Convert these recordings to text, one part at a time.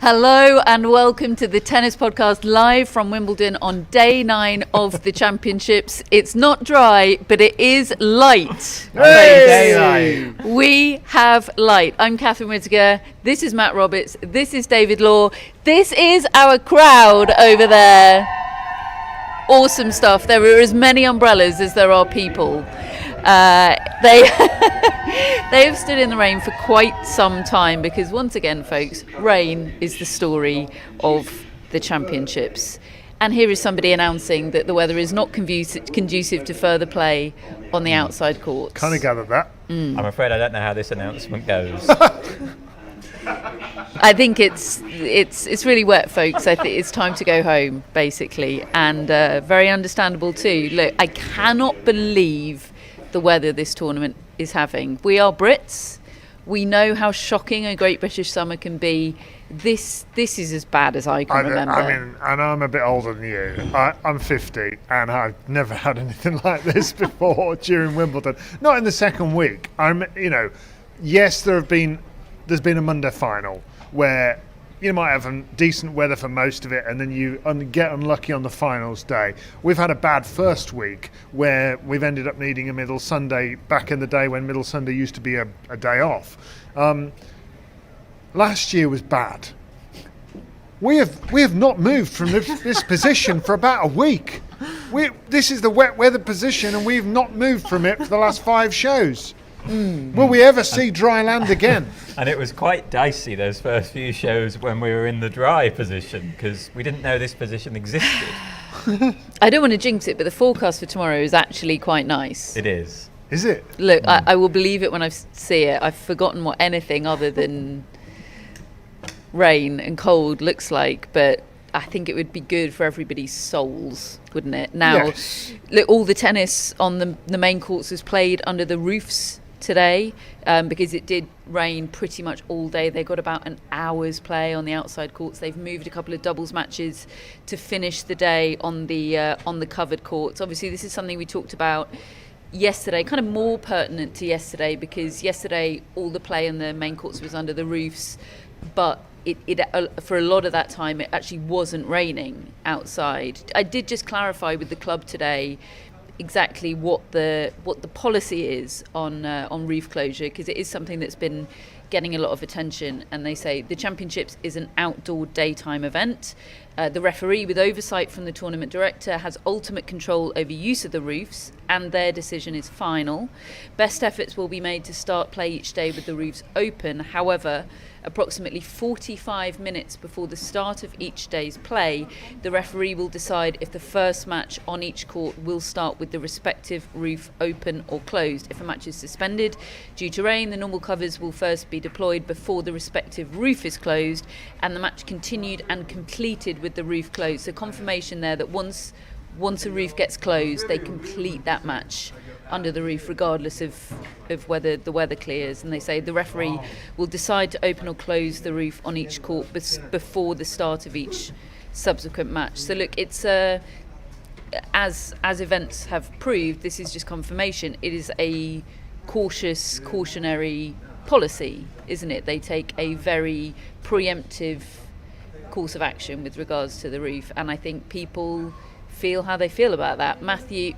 Hello and welcome to the Tennis Podcast live from Wimbledon on day 9 of the championships. It's not dry, but it is light. Hey! We have light. I'm Catherine Whittaker. This is Matt Roberts. This is David Law. This is our crowd over there. Awesome stuff. There are as many umbrellas as there are people. They have stood in the rain for quite some time because, once again, folks, rain is the story of the championships. And here is somebody announcing that the weather is not conducive to further play on the outside courts. Kind of gathered that. I'm afraid I don't know how this announcement goes. I think it's really wet, folks. I think it's time to go home, basically, and very understandable too. Look, I cannot believe the weather this tournament is having. We are Brits. We know how shocking a Great British Summer can be. This is as bad as I can remember. I mean, and I'm a bit older than you. I'm 50, and I've never had anything like this before during Wimbledon. Not in the second week. Yes, there's been a Monday final where you might have decent weather for most of it, and then you get unlucky on the finals day. We've had a bad first week where we've ended up needing a middle Sunday back in the day when middle Sunday used to be a day off. Last year was bad. We have not moved from this position for about a week. This is the wet weather position, and we've not moved from it for the last 5 shows. Will we ever see dry land again? And it was quite dicey those first few shows when we were in the dry position because we didn't know this position existed. I don't want to jinx it, but the forecast for tomorrow is actually quite nice. It is. Is it? Look, I will believe it when I see it. I've forgotten what anything other than rain and cold looks like, but I think it would be good for everybody's souls, wouldn't it? Now, yes. Look, all the tennis on the main courts was played under the roofs today because it did rain pretty much all day. They got about an hour's play on the outside courts. They've moved a couple of doubles matches to finish the day on the covered courts. Obviously, this is something we talked about yesterday, kind of more pertinent to yesterday because yesterday all the play on the main courts was under the roofs, but it for a lot of that time it actually wasn't raining outside. I did just clarify with the club today exactly what the policy is on roof closure because it is something that's been getting a lot of attention, and they say the championships is an outdoor daytime event. The referee, with oversight from the tournament director, has ultimate control over use of the roofs, and their decision is final. Best efforts will be made to start play each day with the roofs open. However, approximately 45 minutes before the start of each day's play, the referee will decide if the first match on each court will start with the respective roof open or closed. If a match is suspended due to rain, the normal covers will first be deployed before the respective roof is closed, and the match continued and completed with the roof closed. So confirmation there that once a roof gets closed, they complete that match under the roof regardless of whether the weather clears. And they say the referee will decide to open or close the roof on each court before the start of each subsequent match. So look, it's as events have proved, this is just confirmation. It is a cautionary policy, isn't it? They take a very preemptive course of action with regards to the roof, and I think people feel how they feel about that. Matthew,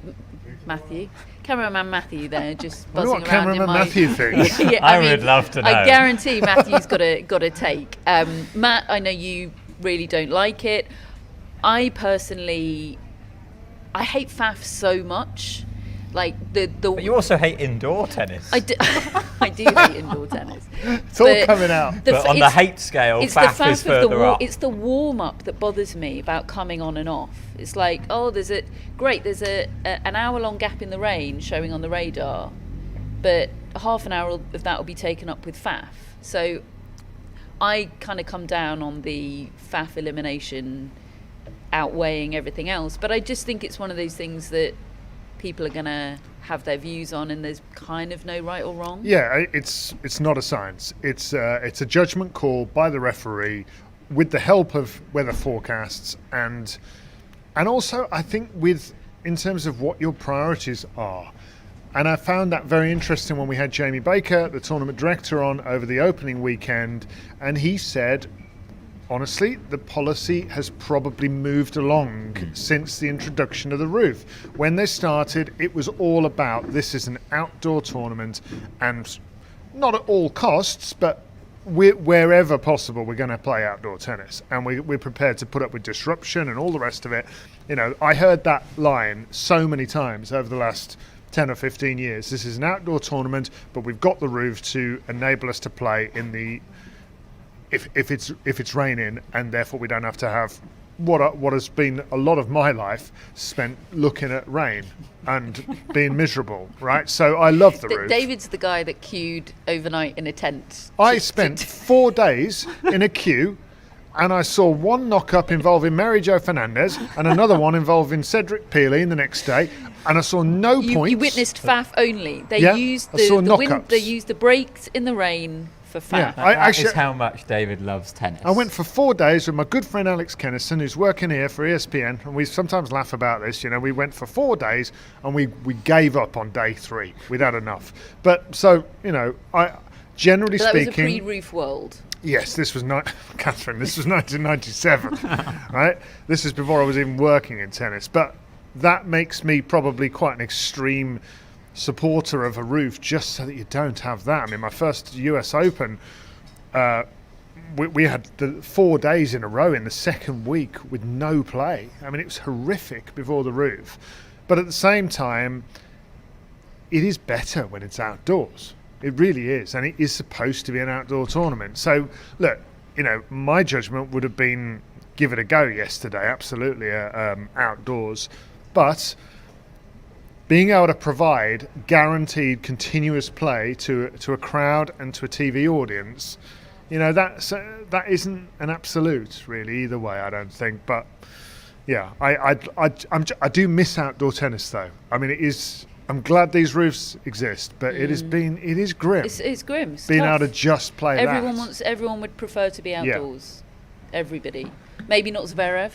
cameraman Matthew there, just buzzing around cameraman in my... Matthew thinks. Yeah, I would love to know. I guarantee Matthew's got a take. Matt, I know you really don't like it. I personally, I hate FAF so much. Like But you also hate indoor tennis. I do hate indoor tennis. It's all coming out. But on the hate scale, FAF is further up. It's the warm-up that bothers me about coming on and off. It's like, there's an hour-long gap in the rain showing on the radar, but half an hour of that will be taken up with FAF. So I kind of come down on the FAF elimination outweighing everything else, but I just think it's one of those things that people are going to have their views on, and there's kind of no right or wrong. Yeah, it's not a science. It's a judgment call by the referee with the help of weather forecasts and also I think in terms of what your priorities are. And I found that very interesting when we had Jamie Baker, the tournament director, on over the opening weekend, and he said honestly, the policy has probably moved along since the introduction of the roof. When they started, it was all about this is an outdoor tournament, and not at all costs, but wherever possible, we're going to play outdoor tennis, and we're prepared to put up with disruption and all the rest of it. You know, I heard that line so many times over the last 10 or 15 years. This is an outdoor tournament, but we've got the roof to enable us to play in the if it's raining, and therefore we don't have to have what has been a lot of my life spent looking at rain and being miserable, right? So I love the roof. David's the guy that queued overnight in a tent. I spent 4 days in a queue, and I saw one knock-up involving Mary Jo Fernandez and another one involving Cedric Peely the next day, and I saw no points. You witnessed Faf only. They used I saw the wind. knock-ups. They used the breaks in the rain for Faf. Yeah, That is how much David loves tennis. I went for 4 days with my good friend Alex Kennison, who's working here for ESPN, and we sometimes laugh about this. You know, we went for 4 days and we gave up on day 3. We'd had enough. But so, you know, generally But that was a speaking, pre-roof world. yes, this was Catherine. This was 1997, right? This is before I was even working in tennis. But that makes me probably quite an extreme supporter of a roof, just so that you don't have that. I mean, my first US Open, we had the 4 days in a row in the second week with no play. I mean, it was horrific before the roof. But at the same time, it is better when it's outdoors. It really is, and it is supposed to be an outdoor tournament. So, look, you know, my judgment would have been give it a go yesterday, absolutely, outdoors. But being able to provide guaranteed continuous play to a crowd and to a TV audience, you know, that isn't an absolute really either way, I don't think. But yeah, I do miss outdoor tennis though. I mean, it is. I'm glad these roofs exist, but it is grim. It's grim. It's being tough. able to just play Everyone would prefer to be outdoors. Yeah. Everybody. Maybe not Zverev.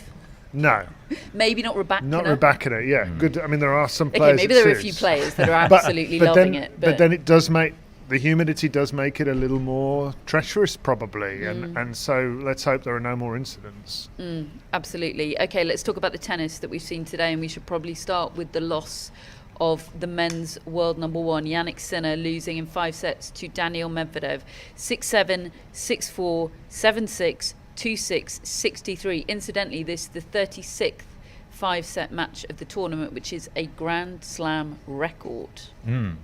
No. Maybe not Rybakina. Not Rybakina, yeah. Good. I mean, there are some players. Okay, maybe there are a few players that are absolutely loving it. But then it does make the humidity does make it a little more treacherous, probably, and so let's hope there are no more incidents. Absolutely. Okay, let's talk about the tennis that we've seen today, and we should probably start with the loss of the men's world number 1, Jannik Sinner, losing in 5 sets to Daniil Medvedev, 6-7, 6-4, 7-6, 2-6, 6-3. Incidentally, this is the 36th 5-set match of the tournament, which is a Grand Slam record.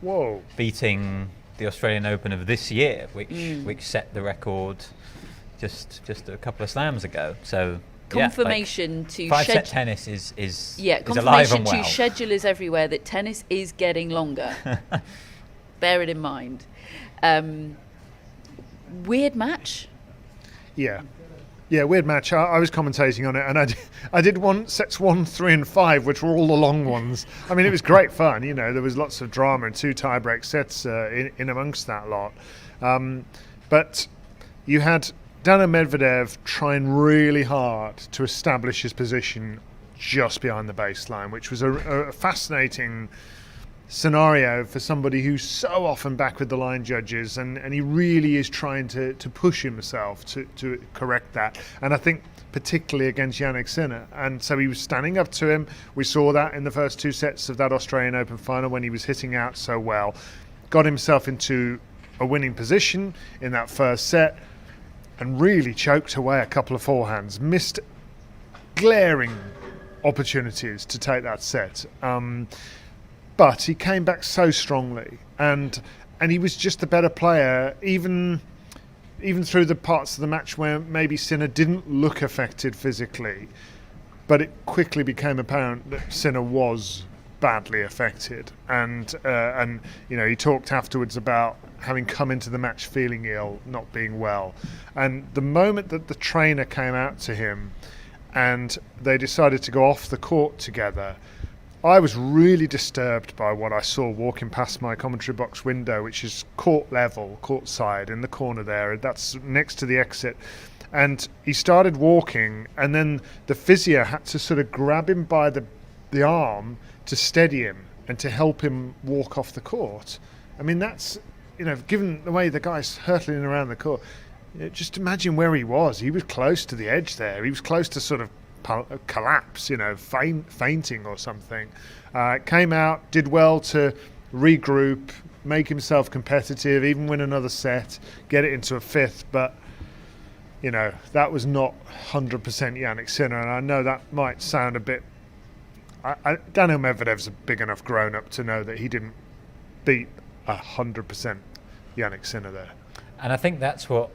Whoa! Beating the Australian Open of this year, which set the record just a couple of slams ago. So confirmation to 5-set tennis is alive confirmation and well. to schedulers everywhere that tennis is getting longer. Bear it in mind. Weird match. Yeah, weird match. I was commentating on it, and I did sets 1, 3, and 5, which were all the long ones. I mean, it was great fun. You know, there was lots of drama and 2 tie-break sets in amongst that lot. But you had Daniil Medvedev trying really hard to establish his position just behind the baseline, which was a fascinating scenario for somebody who's so often back with the line judges, and he really is trying to push himself to correct that, and I think particularly against Jannik Sinner, and so he was standing up to him. We saw that in the first 2 sets of that Australian Open final when he was hitting out so well, got himself into a winning position in that first set and really choked away a couple of forehands, missed glaring opportunities to take that set. But he came back so strongly, and he was just a better player, even through the parts of the match where maybe Sinner didn't look affected physically, but it quickly became apparent that Sinner was badly affected, and you know, he talked afterwards about having come into the match feeling ill, not being well, and the moment that the trainer came out to him and they decided to go off the court together, I was really disturbed by what I saw walking past my commentary box window, which is court level, court side, in the corner there. That's next to the exit. And he started walking, and then the physio had to sort of grab him by the arm to steady him and to help him walk off the court. I mean, that's, you know, given the way the guy's hurtling around the court, Just imagine where he was. He was close to the edge there. He was close to sort of collapse, fainting or something. Came out, did well to regroup, make himself competitive, even win another set, get it into a fifth. But, that was not 100% Jannik Sinner. And I know that might sound a bit... Daniil Medvedev's a big enough grown-up to know that he didn't beat 100% Jannik Sinner there. And I think that's what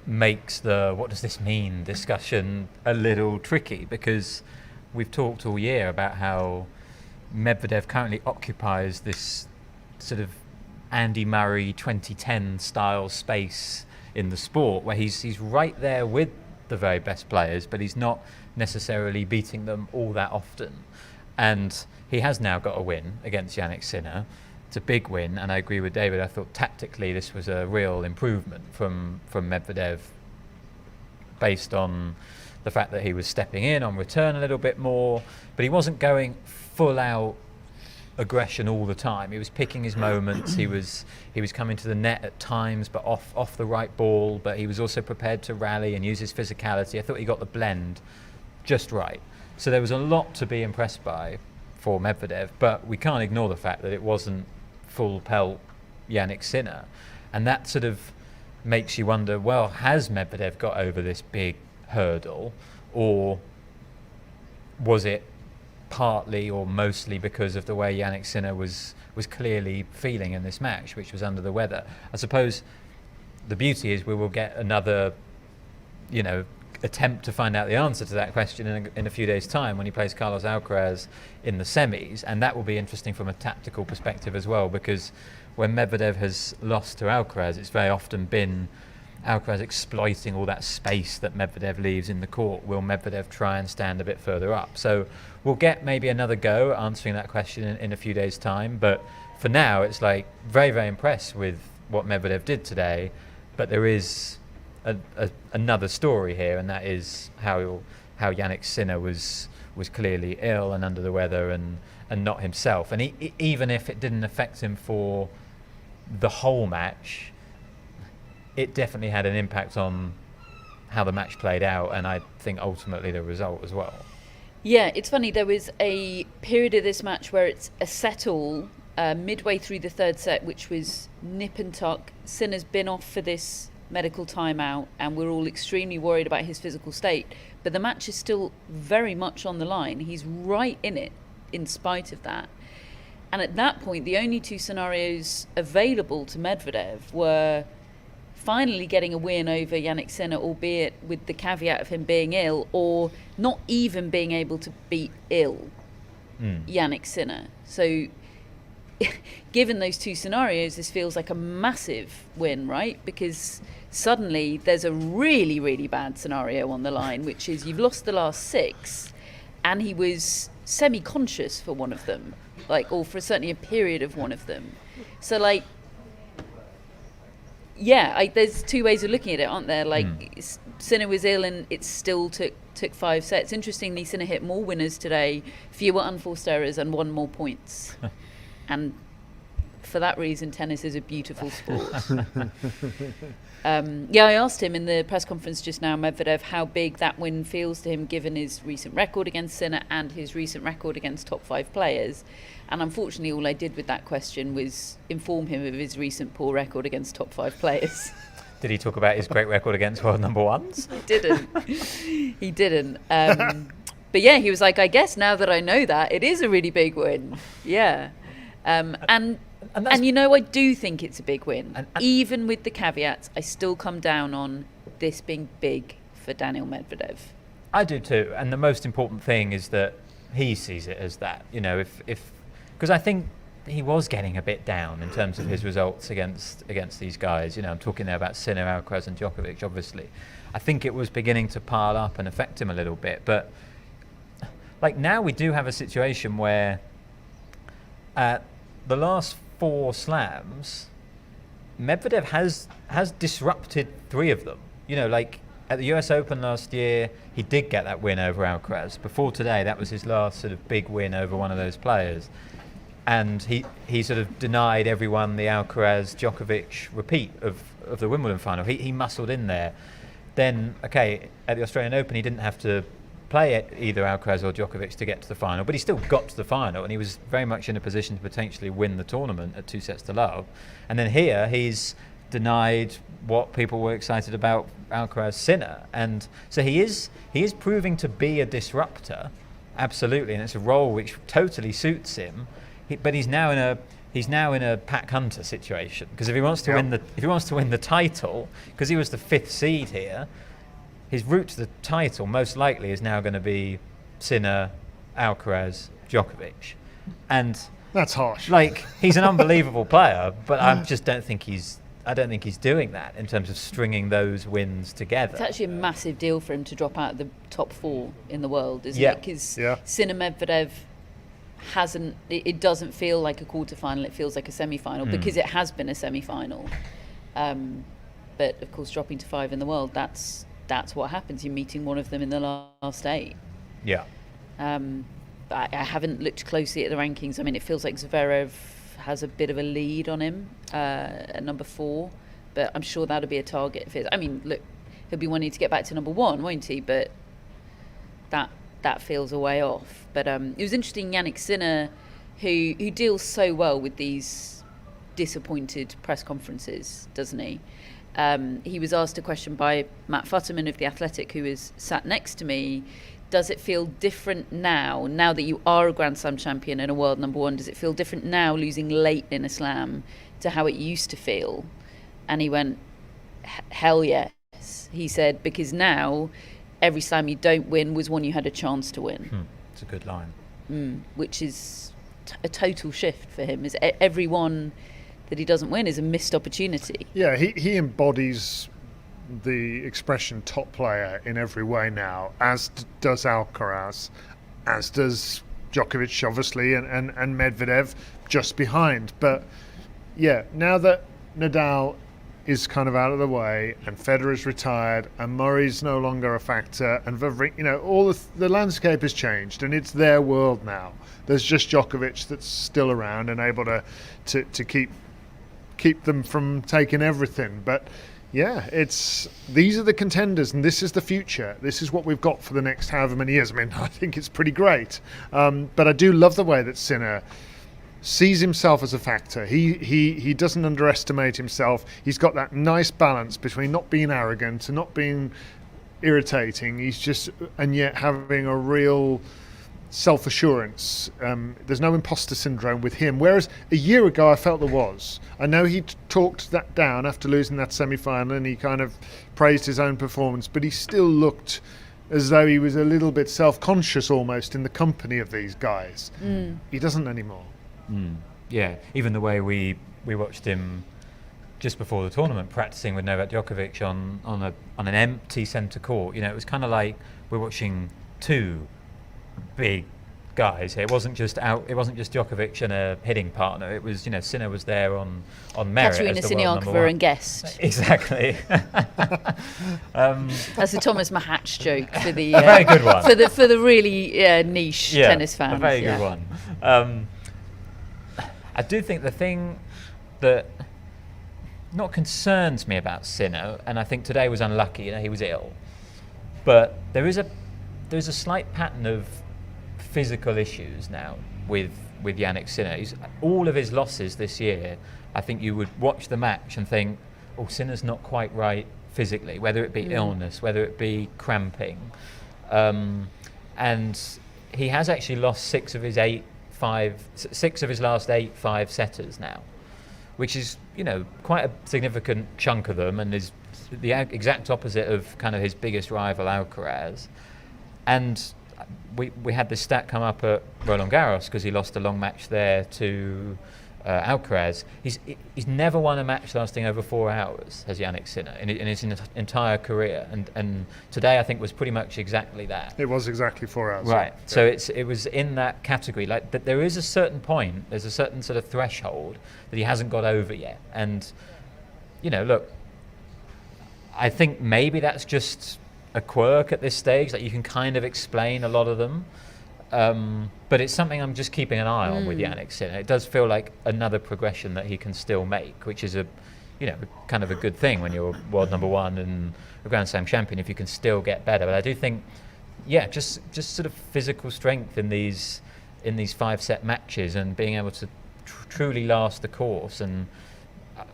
makes the what does this mean discussion a little tricky, because we've talked all year about how Medvedev currently occupies this sort of Andy Murray 2010 style space in the sport where he's right there with the very best players, but he's not necessarily beating them all that often. And he has now got a win against Jannik Sinner. It's a big win, and I agree with David. I thought tactically this was a real improvement from Medvedev, based on the fact that he was stepping in on return a little bit more, but he wasn't going full out aggression all the time. He was picking his moments. He was coming to the net at times, but off the right ball. But he was also prepared to rally and use his physicality. I thought he got the blend just right. So there was a lot to be impressed by for Medvedev, but we can't ignore the fact that it wasn't full pelt Jannik Sinner, and that sort of makes you wonder, well, has Medvedev got over this big hurdle, or was it partly or mostly because of the way Jannik Sinner was clearly feeling in this match, which was under the weather? I suppose the beauty is we will get another attempt to find out the answer to that question in a few days' time when he plays Carlos Alcaraz in the semis, and that will be interesting from a tactical perspective as well, because when Medvedev has lost to Alcaraz, it's very often been Alcaraz exploiting all that space that Medvedev leaves in the court. Will Medvedev try and stand a bit further up? So we'll get maybe another go at answering that question in a few days' time, but for now it's like very, very impressed with what Medvedev did today, but there is another story here, and that is how Jannik Sinner was clearly ill and under the weather and not himself. And even if it didn't affect him for the whole match, it definitely had an impact on how the match played out, and I think ultimately the result as well. Yeah, it's funny, there was a period of this match where it's a set all midway through the third set, which was nip and tuck. Sinner's been off for this medical timeout, and we're all extremely worried about his physical state, but the match is still very much on the line. He's right in it in spite of that. And at that point, the only two scenarios available to Medvedev were finally getting a win over Jannik Sinner, albeit with the caveat of him being ill, or not even being able to beat ill Jannik Sinner. So given those two scenarios, this feels like a massive win, right? Because suddenly there's a really, really bad scenario on the line, which is you've lost the last six, and he was semi-conscious for one of them, or for certainly a period of one of them. So, there's two ways of looking at it, aren't there? Sinner was ill, and it still took 5 sets. Interestingly, Sinner hit more winners today, fewer unforced errors, and won more points. And for that reason, tennis is a beautiful sport. I asked him in the press conference just now, Medvedev, how big that win feels to him given his recent record against Sinner and his recent record against top 5 players. And unfortunately, all I did with that question was inform him of his recent poor record against top 5 players. Did he talk about his great record against world number ones? He didn't. But yeah, he was like, I guess now that I know that, it is a really big win. Yeah. And I do think it's a big win. And even with the caveats, I still come down on this being big for Daniil Medvedev. I do too. And the most important thing is that he sees it as that. Because I think he was getting a bit down in terms of his results against these guys. I'm talking there about Sinner, Alcaraz and Djokovic, obviously. I think it was beginning to pile up and affect him a little bit. But now we do have a situation where the last 4 slams, Medvedev has disrupted 3 of them. At the US Open last year, he did get that win over Alcaraz. Before today, that was his last sort of big win over one of those players. and he sort of denied everyone the Alcaraz Djokovic repeat of the Wimbledon final. He muscled in there. Then, okay, at the Australian Open, he didn't have to play either Alcaraz or Djokovic to get to the final, but he still got to the final, and he was very much in a position to potentially win the tournament at 2-0. And then here, he's denied what people were excited about Alcaraz Sinner, and so he is proving to be a disruptor, absolutely, and it's a role which totally suits him. But he's now in a pack hunter situation, because if he wants to win the title, because he was the 5th seed here, his route to the title most likely is now going to be Sinner, Alcaraz, Djokovic, and that's harsh. Like, he's an unbelievable player, but I just don't think he's doing that in terms of stringing those wins together. It's actually a massive deal for him to drop out of the top 4 in the world, isn't it? Because Sinner Medvedev hasn't. It doesn't feel like a quarterfinal. It feels like a semi-final because it has been a semi-final. But of course, dropping to 5 in the world, that's what happens. You're meeting one of them in the last 8. Yeah. I haven't looked closely at the rankings. I mean, it feels like Zverev has a bit of a lead on him at number 4, but I'm sure that'll be a target. I mean, look, he'll be wanting to get back to number 1, won't he? But that feels a way off. But it was interesting, Jannik Sinner, who deals so well with these disappointed press conferences, doesn't he? He was asked a question by Matt Futterman of The Athletic, who is sat next to me. Does it feel different now that you are a Grand Slam champion and a world number 1? Does it feel different now losing late in a slam to how it used to feel? And he went, hell yes. He said, because now every slam you don't win was one you had a chance to win. It's a good line. Which is a total shift for him. Is every one that he doesn't win is a missed opportunity. Yeah, he embodies the expression top player in every way now, as does Alcaraz, as does Djokovic, obviously, and Medvedev just behind. But yeah, now that Nadal is kind of out of the way and Federer's retired and Murray's no longer a factor and Wawrinka, all the landscape has changed and it's their world now. There's just Djokovic that's still around and able to keep them from taking everything. But yeah, these are the contenders and this is the future. This is what we've got for the next however many years. I mean, I think it's pretty great. But I do love the way that Sinner sees himself as a factor. He doesn't underestimate himself. He's got that nice balance between not being arrogant and not being irritating. He's just, and yet having a real self-assurance. There's no imposter syndrome with him, whereas a year ago I felt there was. I know he talked that down after losing that semi-final and he kind of praised his own performance, but he still looked as though he was a little bit self-conscious almost in the company of these guys. He doesn't anymore. Yeah, even the way we watched him just before the tournament practicing with Novak Djokovic on an empty centre court, it was kind of like we're watching 2 big guys here. It wasn't just Djokovic and a hitting partner. It was, Sinner was there on merit. Katerina as the world number 1. Siniakova and guest. Exactly. That's a Thomas Mahatch joke for the a very good one for the really niche tennis fans. A very good one. I do think the thing that not concerns me about Sinner, and I think today was unlucky, he was ill, but there's a slight pattern of physical issues now with Jannik Sinner. All of his losses this year, I think you would watch the match and think, oh, Sinner's not quite right physically, whether it be illness, whether it be cramping. And he has actually lost 6 of his last 8 5-setters now, which is, quite a significant chunk of them, and is the exact opposite of kind of his biggest rival Alcaraz. And we had this stat come up at Roland Garros because he lost a long match there to Alcaraz. He's never won a match lasting over 4 hours, has Jannik Sinner, in his entire career. And today, I think, was pretty much exactly that. It was exactly 4 hours. Right. Yeah. So it was in that category. Like, that there is a certain point, there's a certain sort of threshold that he hasn't got over yet. And, look, I think maybe that's just a quirk at this stage, that you can kind of explain a lot of them. But it's something I'm just keeping an eye on with Jannik Sinner. It does feel like another progression that he can still make, which is kind of a good thing when you're world number one and a Grand Slam champion, if you can still get better. But I do think, just sort of physical strength in these 5-set matches and being able to truly last the course. And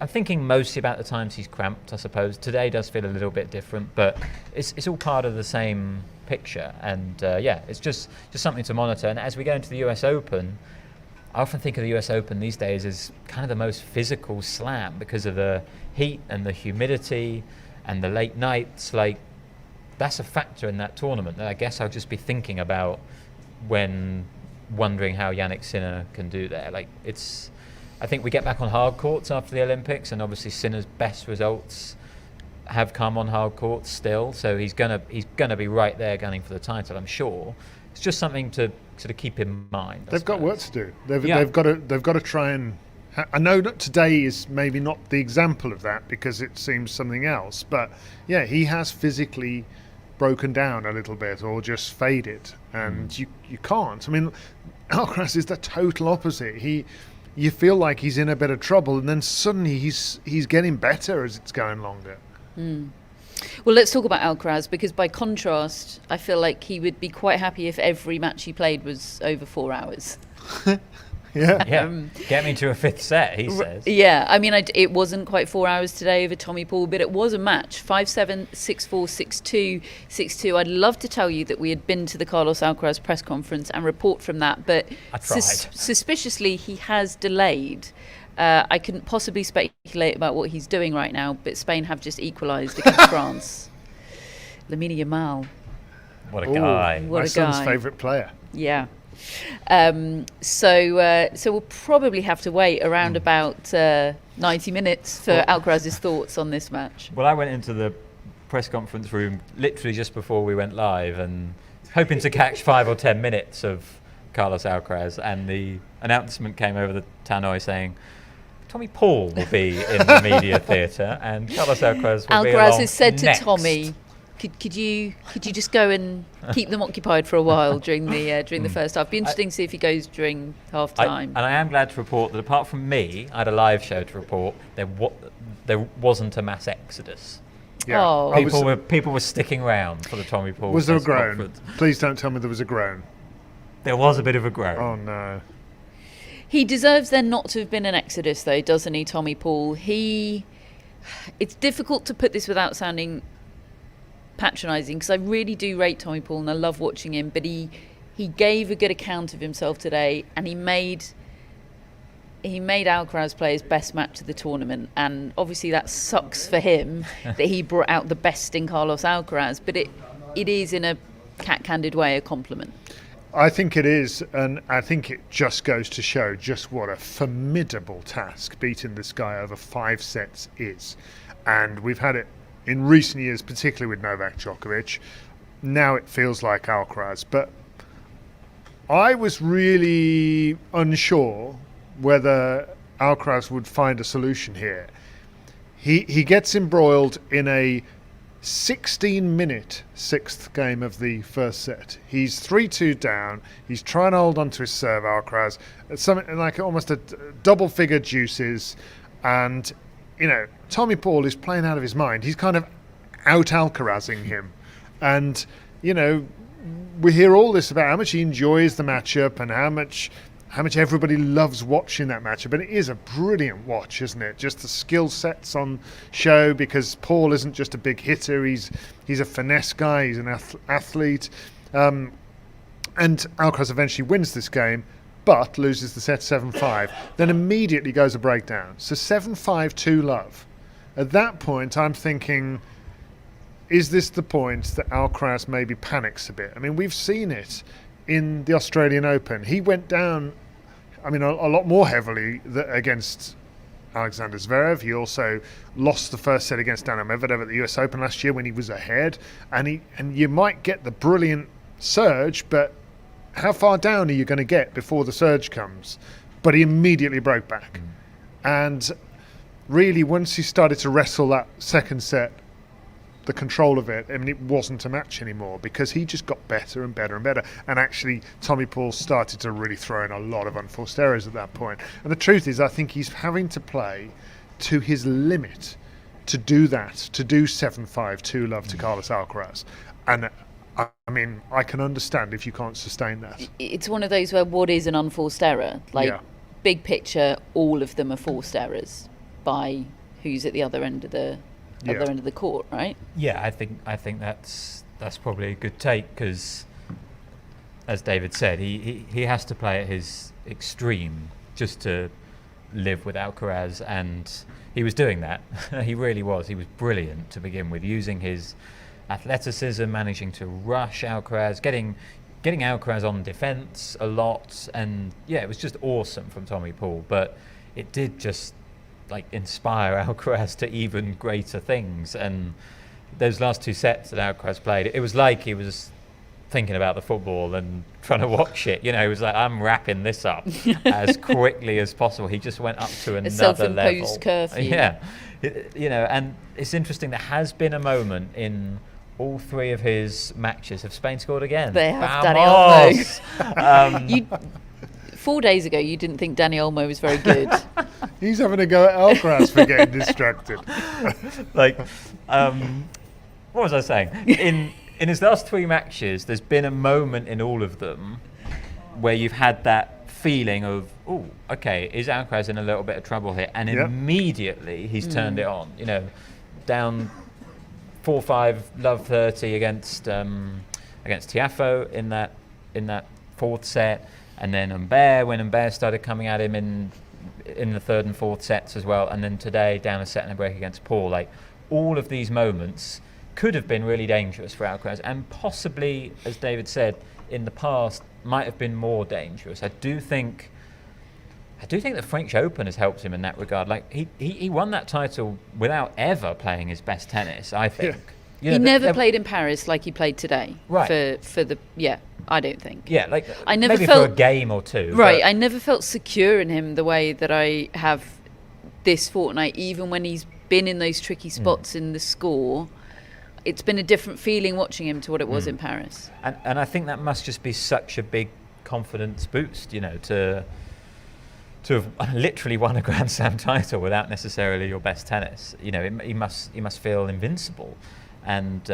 I'm thinking mostly about the times he's cramped, I suppose. Today does feel a little bit different, but it's all part of the same picture. And it's just something to monitor. And as we go into the US Open, I often think of the US Open these days as kind of the most physical slam because of the heat and the humidity and the late nights. Like, that's a factor in that tournament that I guess I'll just be thinking about when wondering how Jannik Sinner can do there. Like, I think we get back on hard courts after the Olympics, and obviously Sinner's best results have come on hard courts still, so he's gonna be right there gunning for the title, I'm sure. It's just something to sort of keep in mind. They've got work to do. They've got to try and. I know that today is maybe not the example of that because it seems something else, but he has physically broken down a little bit or just faded, and you can't. I mean, Alcaraz is the total opposite. You feel like he's in a bit of trouble, and then suddenly he's getting better as it's going longer. Well, let's talk about Alcaraz, because by contrast, I feel like he would be quite happy if every match he played was over 4 hours. Get me to a 5th set, he says. Yeah, I mean, it wasn't quite 4 hours today over Tommy Paul, but it was a match. 5-7, 6-4, 6-2, 6-2. I'd love to tell you that we had been to the Carlos Alcaraz press conference and report from that, but suspiciously he has delayed. I couldn't possibly speculate about what he's doing right now, but Spain have just equalised against France. Lamine Yamal. What a guy. My son's favourite player. Yeah. So we'll probably have to wait around about 90 minutes for Alcaraz's thoughts on this match. Well, I went into the press conference room literally just before we went live and hoping to catch 5 or 10 minutes of Carlos Alcaraz, and the announcement came over the tannoy saying Tommy Paul will be in the media theatre and Carlos Alcaraz will be along Alcaraz has said next. to Tommy, Could you just go and keep them occupied for a while during the first half? Be interesting to see if he goes during half time. And I am glad to report that apart from me, I had a live show to report. There wasn't a mass exodus. Yeah. Oh. People were sticking around for the Tommy Paul. Was there a groan? Conference. Please don't tell me there was a groan. There was a bit of a groan. Oh no. He deserves there not to have been an exodus, though, doesn't he, Tommy Paul? It's difficult to put this without sounding patronising, because I really do rate Tommy Paul and I love watching him, but he gave a good account of himself today, and he made Alcaraz play his best match of the tournament, and obviously that sucks for him that he brought out the best in Carlos Alcaraz, but it is in a cat-candid way a compliment. I think it is, and I think it just goes to show just what a formidable task beating this guy over 5 sets is. And we've had it in recent years, particularly with Novak Djokovic. Now it feels like Alcaraz. But I was really unsure whether Alcaraz would find a solution here. He gets embroiled in a 16-minute 6th game of the first set. He's 3-2 down. He's trying to hold on to his serve, Alcaraz. It's something like almost a double-figure deuces. And, Tommy Paul is playing out of his mind. He's kind of out-Alcarazing him. And, we hear all this about how much he enjoys the matchup and how much everybody loves watching that matchup, and it is a brilliant watch, isn't it? Just the skill sets on show, because Paul isn't just a big hitter, he's a finesse guy, he's an athlete, and Alcaraz eventually wins this game, but loses the set 7-5, then immediately goes a breakdown. So 7-5 2-love. At that point, I'm thinking, is this the point that Alcaraz maybe panics a bit? I mean, we've seen it in the Australian Open. He went down, a lot more heavily against Alexander Zverev. He also lost the first set against Daniil Medvedev at the US Open last year when he was ahead. And you might get the brilliant surge, but how far down are you going to get before the surge comes? But he immediately broke back. And really, once he started to wrestle that second set the control of it, I mean, it wasn't a match anymore because he just got better and better and better. And actually, Tommy Paul started to really throw in a lot of unforced errors at that point. And the truth is, I think he's having to play to his limit to do that, to do 7-5, 2-love to Carlos Alcaraz. And I mean, I can understand if you can't sustain that. It's one of those where what is an unforced error? Like, big picture, all of them are forced errors by who's at the other end of the end of the court, right? Yeah, I think that's probably a good take because, as David said, he has to play at his extreme just to live with Alcaraz, and he was doing that. He really was. He was brilliant to begin with, using his athleticism, managing to rush Alcaraz, getting Alcaraz on defence a lot, and it was just awesome from Tommy Paul. But it did just inspire Alcaraz to even greater things. And those last two sets that Alcaraz played, it was like he was thinking about the football and trying to watch it. He was like, I'm wrapping this up as quickly as possible. He just went up to another self-imposed level. curfew. And it's interesting. There has been a moment in all three of his matches. Have Spain scored again? They have. Daniil Olmo. 4 days ago, you didn't think Dani Olmo was very good. He's having a go at Alcaraz for getting distracted. What was I saying? In his last three matches, there's been a moment in all of them where you've had that feeling of, oh, okay, is Alcaraz in a little bit of trouble here? And immediately he's turned it on. Down 4-5, love 30 against Tiafoe in that fourth set. And then when Humbert started coming at him in the third and fourth sets as well, and then today down a set and a break against Paul. All of these moments could have been really dangerous for Alcaraz, and possibly, as David said, in the past might have been more dangerous. I do think the French Open has helped him in that regard. He won that title without ever playing his best tennis, I think. He never played in Paris like he played today. Right. I don't think. Yeah, I never maybe felt, for a game or two. Right, I never felt secure in him the way that I have this fortnight, even when he's been in those tricky spots in the score. It's been a different feeling watching him to what it was in Paris. And I think that must just be such a big confidence boost, to have literally won a Grand Slam title without necessarily your best tennis. He must feel invincible. And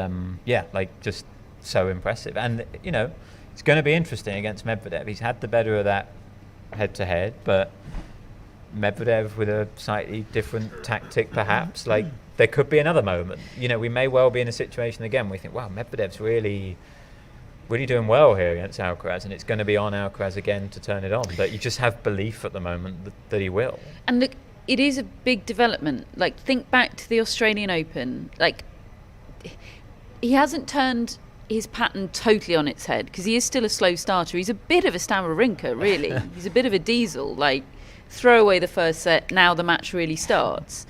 just so impressive. And it's going to be interesting against Medvedev. He's had the better of that head-to-head, but Medvedev with a slightly different tactic, perhaps. There could be another moment. We may well be in a situation again where we think, wow, Medvedev's really, really doing well here against Alcaraz, and it's going to be on Alcaraz again to turn it on. But you just have belief at the moment that he will. And look, it is a big development. Think back to the Australian Open. He hasn't turned his pattern totally on its head because he is still a slow starter. He's a bit of a Wawrinka, really. He's a bit of a diesel. Throw away the first set, now the match really starts.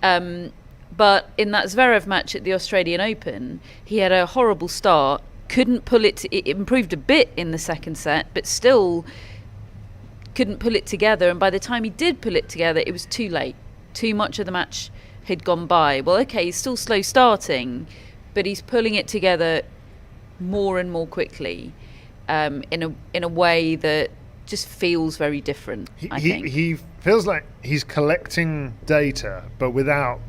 But in that Zverev match at the Australian Open, he had a horrible start, couldn't pull it. It improved a bit in the second set, but still couldn't pull it together. And by the time he did pull it together, it was too late. Too much of the match had gone by. Well, okay, he's still slow starting, but he's pulling it together more and more quickly in a way that just feels very different. I think he feels like he's collecting data, but without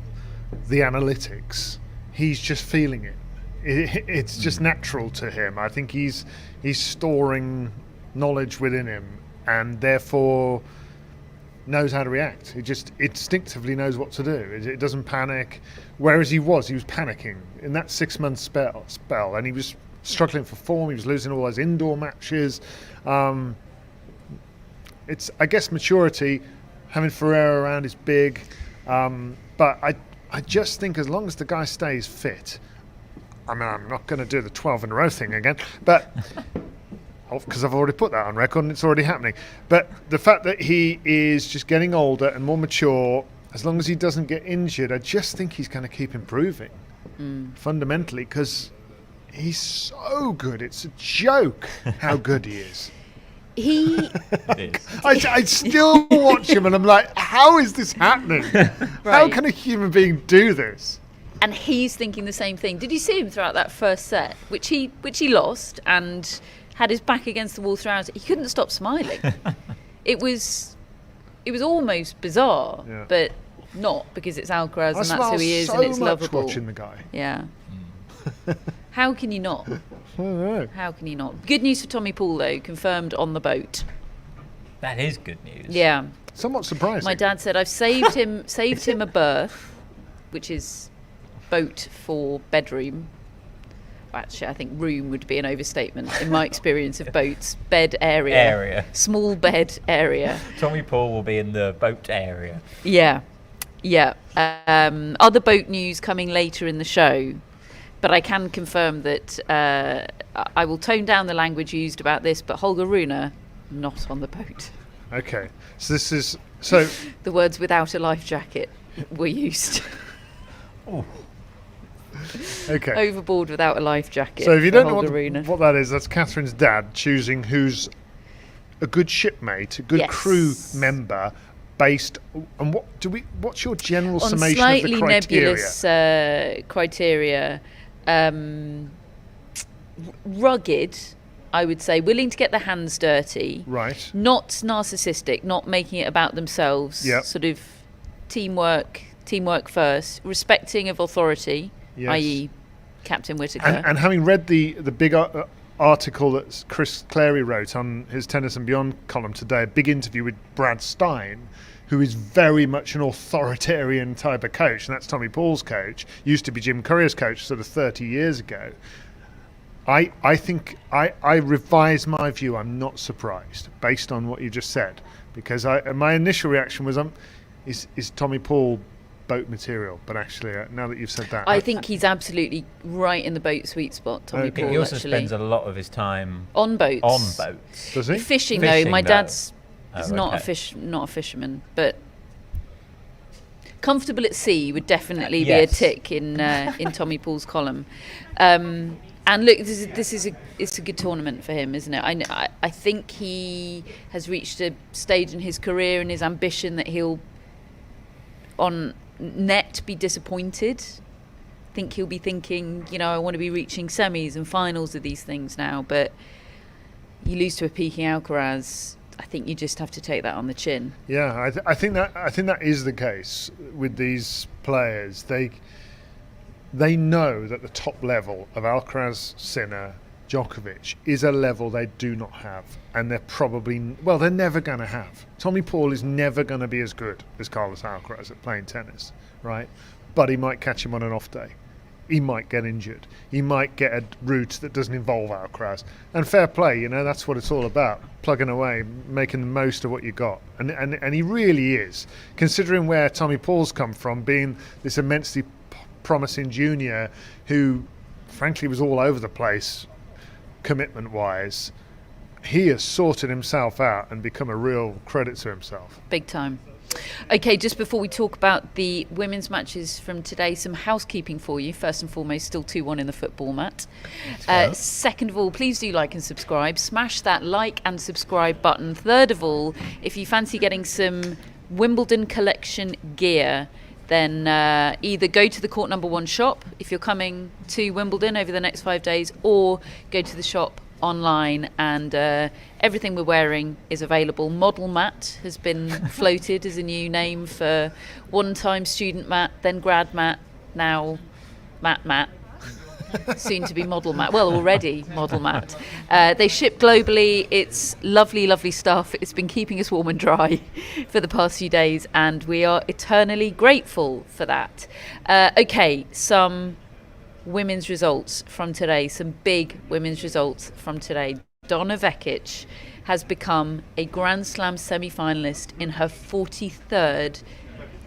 the analytics. He's just feeling it. It's just natural to him. I think he's storing knowledge within him, and therefore knows how to react. He just instinctively knows what to do. It doesn't panic. Whereas he was panicking in that 6-month spell, and he was struggling for form. He was losing all those indoor matches. It's, I guess, maturity. Having Ferreira around is big, but I just think as long as the guy stays fit, I mean, I'm not going to do the 12 in a row thing again, but because I've already put that on record and it's already happening. But the fact that he is just getting older and more mature, as long as he doesn't get injured, I just think he's going to keep improving fundamentally, because he's so good. It's a joke how good he is. I still watch him and I'm like, how is this happening? Right. How can a human being do this? And he's thinking the same thing. Did you see him throughout that first set, which he lost and had his back against the wall throughout it? He couldn't stop smiling. It was almost bizarre, but not, because it's Alcaraz and that's who he is, and it's lovable. Watching the guy. Yeah. How can you not? I don't know. How can you not? Good news for Tommy Paul, though, confirmed on the boat. That is good news. Yeah. Somewhat surprising. My dad said I've saved him a berth, which is boat for bedroom. Actually, I think room would be an overstatement in my experience of boats. Bed area. Small bed area. Tommy Paul will be in the boat area. Yeah. Other boat news coming later in the show, but I can confirm that I will tone down the language used about this, but Holger Rune, not on the boat. Okay. So The words "without a life jacket" were used. Oh. Okay. Overboard without a life jacket. So if you don't know Holger what that is, that's Catherine's dad choosing who's a good shipmate, a good crew member, based on what's your general summation of the criteria? On slightly nebulous criteria. Rugged, I would say, willing to get their hands dirty. Right. Not narcissistic, not making it about themselves. Yep. Sort of teamwork first, respecting of authority, i.e. Captain Whittaker. And having read the big article that Chris Clary wrote on his Tennis and Beyond column today, a big interview with Brad Stein, who is very much an authoritarian type of coach, and that's Tommy Paul's coach, used to be Jim Courier's coach sort of 30 years ago. I think I revised my view. I'm not surprised based on what you just said, because my initial reaction was is Tommy Paul boat material, but actually now that you've said that, I think he's absolutely right in the boat sweet spot. Tommy Paul, he also actually spends a lot of his time on boats. Does he? Fishing though. My dad's not okay. not a fisherman, but comfortable at sea would definitely be a tick in Tommy Paul's column. And look, it's a good tournament for him, isn't it? I think he has reached a stage in his career and his ambition that he'll, on net, be disappointed. I think he'll be thinking, I want to be reaching semis and finals of these things now. But you lose to a peaking Alcaraz, I think you just have to take that on the chin. Yeah, I think that is the case with these players. They know that the top level of Alcaraz, Sinner, Djokovic is a level they do not have, and they're never going to have. Tommy Paul is never going to be as good as Carlos Alcaraz at playing tennis, right? But he might catch him on an off day. He might get injured. He might get a route that doesn't involve Alcaraz. And fair play, that's what it's all about. Plugging away, making the most of what you got. And he really is. Considering where Tommy Paul's come from, being this immensely promising junior who, frankly, was all over the place commitment-wise, he has sorted himself out and become a real credit to himself. Big time. Okay, just before we talk about the women's matches from today, some housekeeping for you. First and foremost, still 2-1 in the football, Matt. Second of all, please do like and subscribe. Smash that like and subscribe button. Third of all, if you fancy getting some Wimbledon collection gear, then either go to the Court Number 1 shop if you're coming to Wimbledon over the next 5 days, or go to the shop online, and everything we're wearing is available. Model Matt has been floated as a new name for one-time student Matt, then grad Matt, now Matt. Soon to be Model Matt. Well, already Model Matt. They ship globally. It's lovely, lovely stuff. It's been keeping us warm and dry for the past few days, and we are eternally grateful for that. Okay, some women's results from today, some big women's results from today. Donna Vekic has become a Grand Slam semi-finalist in her 43rd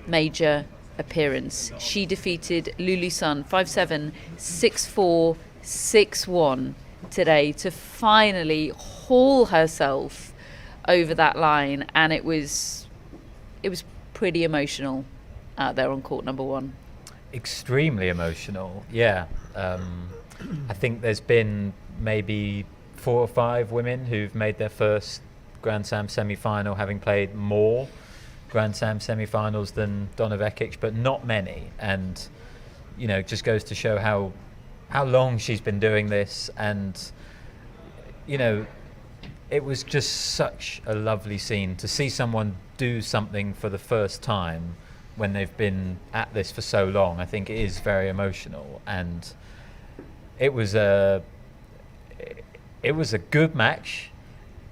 major appearance. She defeated Lulu Sun 5-7, 6-4, 6-1 today to finally haul herself over that line, and it was pretty emotional out there on Court Number 1. Extremely emotional, yeah. I think there's been maybe 4 or 5 women who've made their first Grand Slam semi-final having played more Grand Slam semi-finals than Donna Vekic, but not many. And just goes to show how long she's been doing this. And it was just such a lovely scene to see someone do something for the first time when they've been at this for so long. I think it is very emotional, and it was a good match.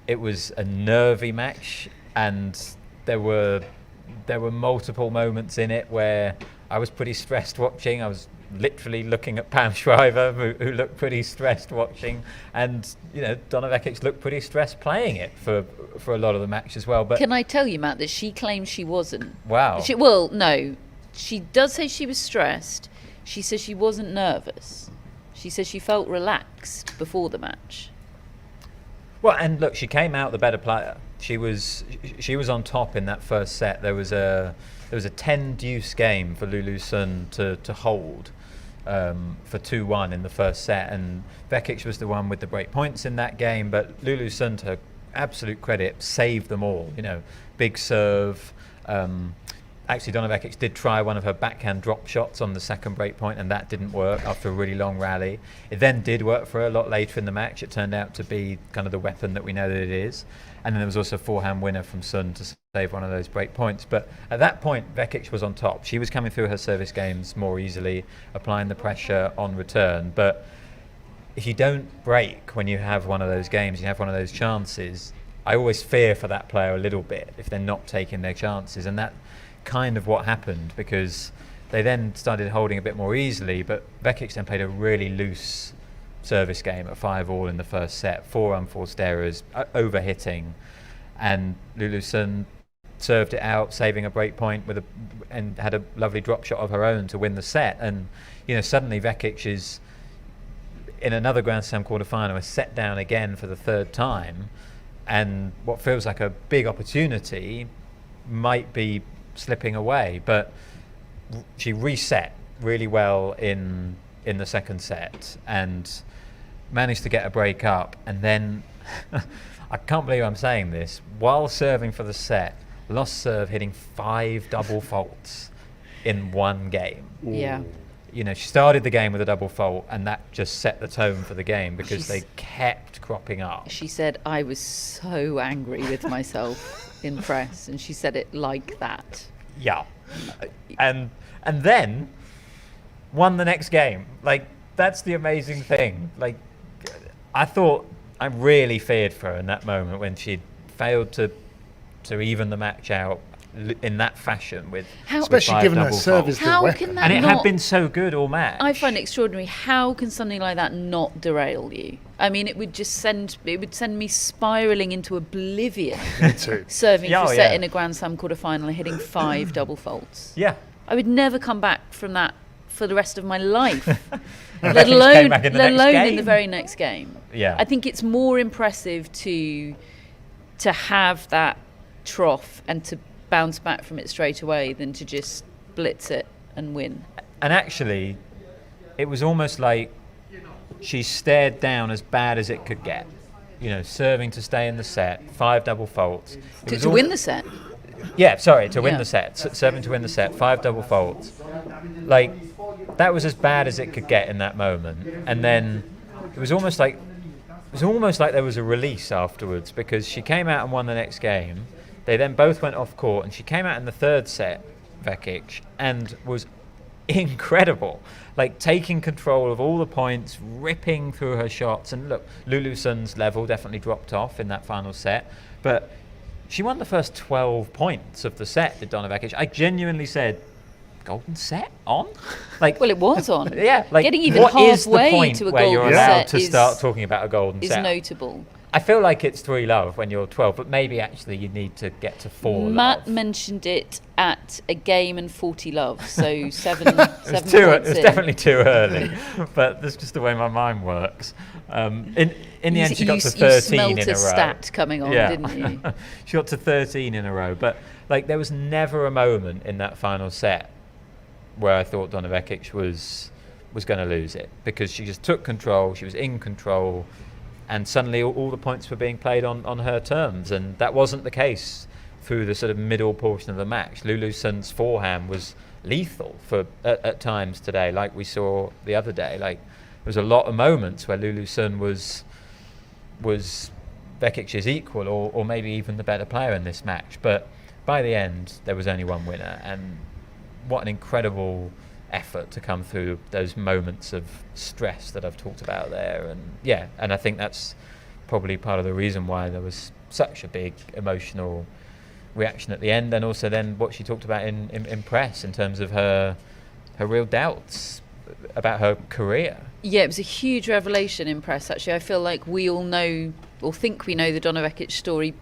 It was a nervy match, and there were multiple moments in it where I was pretty stressed watching. I was literally looking at Pam Shriver, who looked pretty stressed watching, and Donna Vekic looked pretty stressed playing it for a lot of the match as well. But can I tell you, Matt, that she claims she wasn't? Wow. No, she does say she was stressed. She says she wasn't nervous. She says she felt relaxed before the match. Well, and look, she came out the better player. She was on top in that first set. There was a 10 deuce game for Lulu Sun to hold for 2-1 in the first set, and Vekic was the one with the break points in that game. But Lulu Sun, to her absolute credit, saved them all. Big serve. Actually, Donna Vekic did try one of her backhand drop shots on the second break point, and that didn't work after a really long rally. It then did work for her a lot later in the match. It turned out to be kind of the weapon that we know that it is. And then there was also a forehand winner from Sun to save one of those break points. But at that point, Vekic was on top. She was coming through her service games more easily, applying the pressure on return. But if you don't break when you have one of those games, you have one of those chances, I always fear for that player a little bit if they're not taking their chances. And that kind of what happened, because they then started holding a bit more easily, but Vekic then played a really loose service game at 5-all in the first set, 4 unforced errors, overhitting, and Lulu Sun served it out, saving a break point and had a lovely drop shot of her own to win the set. And suddenly Vekic is in another Grand Slam quarterfinal, is set down again for the third time, and what feels like a big opportunity might be slipping away. But she reset really well in the second set and managed to get a break up, and then I can't believe I'm saying this, while serving for the set, lost serve, hitting 5 double faults in one game. Yeah. She started the game with a double fault, and that just set the tone for the game because they kept cropping up. She said, I was so angry with myself in press, and she said it like that. Yeah. And then won the next game. That's the amazing thing. I really feared for her in that moment when she failed to even the match out in that fashion with especially given her service the weapon. That and it had been so good all match. I find it extraordinary. How can something like that not derail you? I mean, it would send me spiralling into oblivion. Me too. Serving for a set in a Grand Slam quarterfinal and hitting 5 double faults. Yeah. I would never come back from that for the rest of my life. let alone in the very next game. Yeah. I think it's more impressive to have that trough and to bounce back from it straight away than to just blitz it and win. And actually, it was almost like she stared down as bad as it could get. Serving to stay in the set, 5 double faults. To win the set? Yeah, sorry, to win the set. Serving to win the set, 5 double faults. That was as bad as it could get in that moment. And then it was almost like there was a release afterwards, because she came out and won the next game. They then both went off court, and she came out in the third set, Vekic, and was incredible. Taking control of all the points, ripping through her shots. And look, Lulu Sun's level definitely dropped off in that final set, but she won the first 12 points of the set, did Donna Vekic. I genuinely said, golden set on? Well, it was on. Yeah. Getting even halfway to a golden set you're allowed to start talking about a golden set? Is notable. I feel like it's 3-love when you're 12, but maybe actually you need to get to 4-love. Matt mentioned it at a game and 40-love, so 7 it was definitely too early, Yeah. But that's just the way my mind works. In the end, she got to 13 you smelt in a row. Stat coming on, didn't you? She got to 13 in a row, but there was never a moment in that final set where I thought Donna Vekic was going to lose it, because she just took control, she was in control, and suddenly all the points were being played on her terms, and that wasn't the case through the sort of middle portion of the match. Lulu Sun's forehand was lethal for at times today, like we saw the other day. Like, there was a lot of moments where Lulu Sun was Vekic's equal, or maybe even the better player in this match. But by the end, there was only one winner, and what an incredible effort to come through those moments of stress that I've talked about there. And I think that's probably part of the reason why there was such a big emotional reaction at the end, and also then what she talked about in press in terms of her real doubts about her career. Yeah, it was a huge revelation in press, actually. I feel like we all know, or think we know, the Donna Vekic story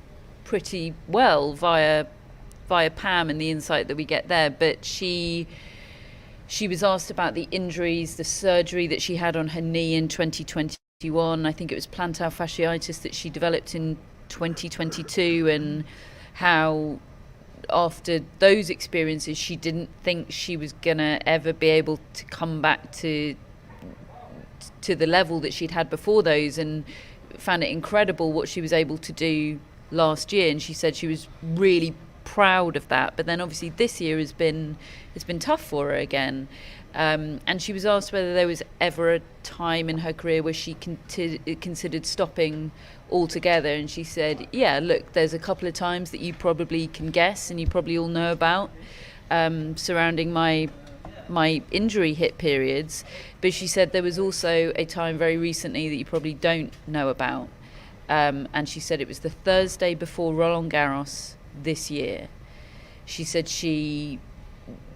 pretty well via Pam and the insight that we get there, but she was asked about the injuries, the surgery that she had on her knee in 2021. I think it was plantar fasciitis that she developed in 2022, and how after those experiences she didn't think she was gonna ever be able to come back to the level that she'd had before those, and found it incredible what she was able to do last year. And she said she was really proud of that, but then obviously this year it's been tough for her again. And she was asked whether there was ever a time in her career where she considered stopping altogether, and she said, yeah, look, there's a couple of times that you probably can guess and you probably all know about, surrounding my injury hit periods, but she said there was also a time very recently that you probably don't know about, and she said it was the Thursday before Roland Garros this year. She said she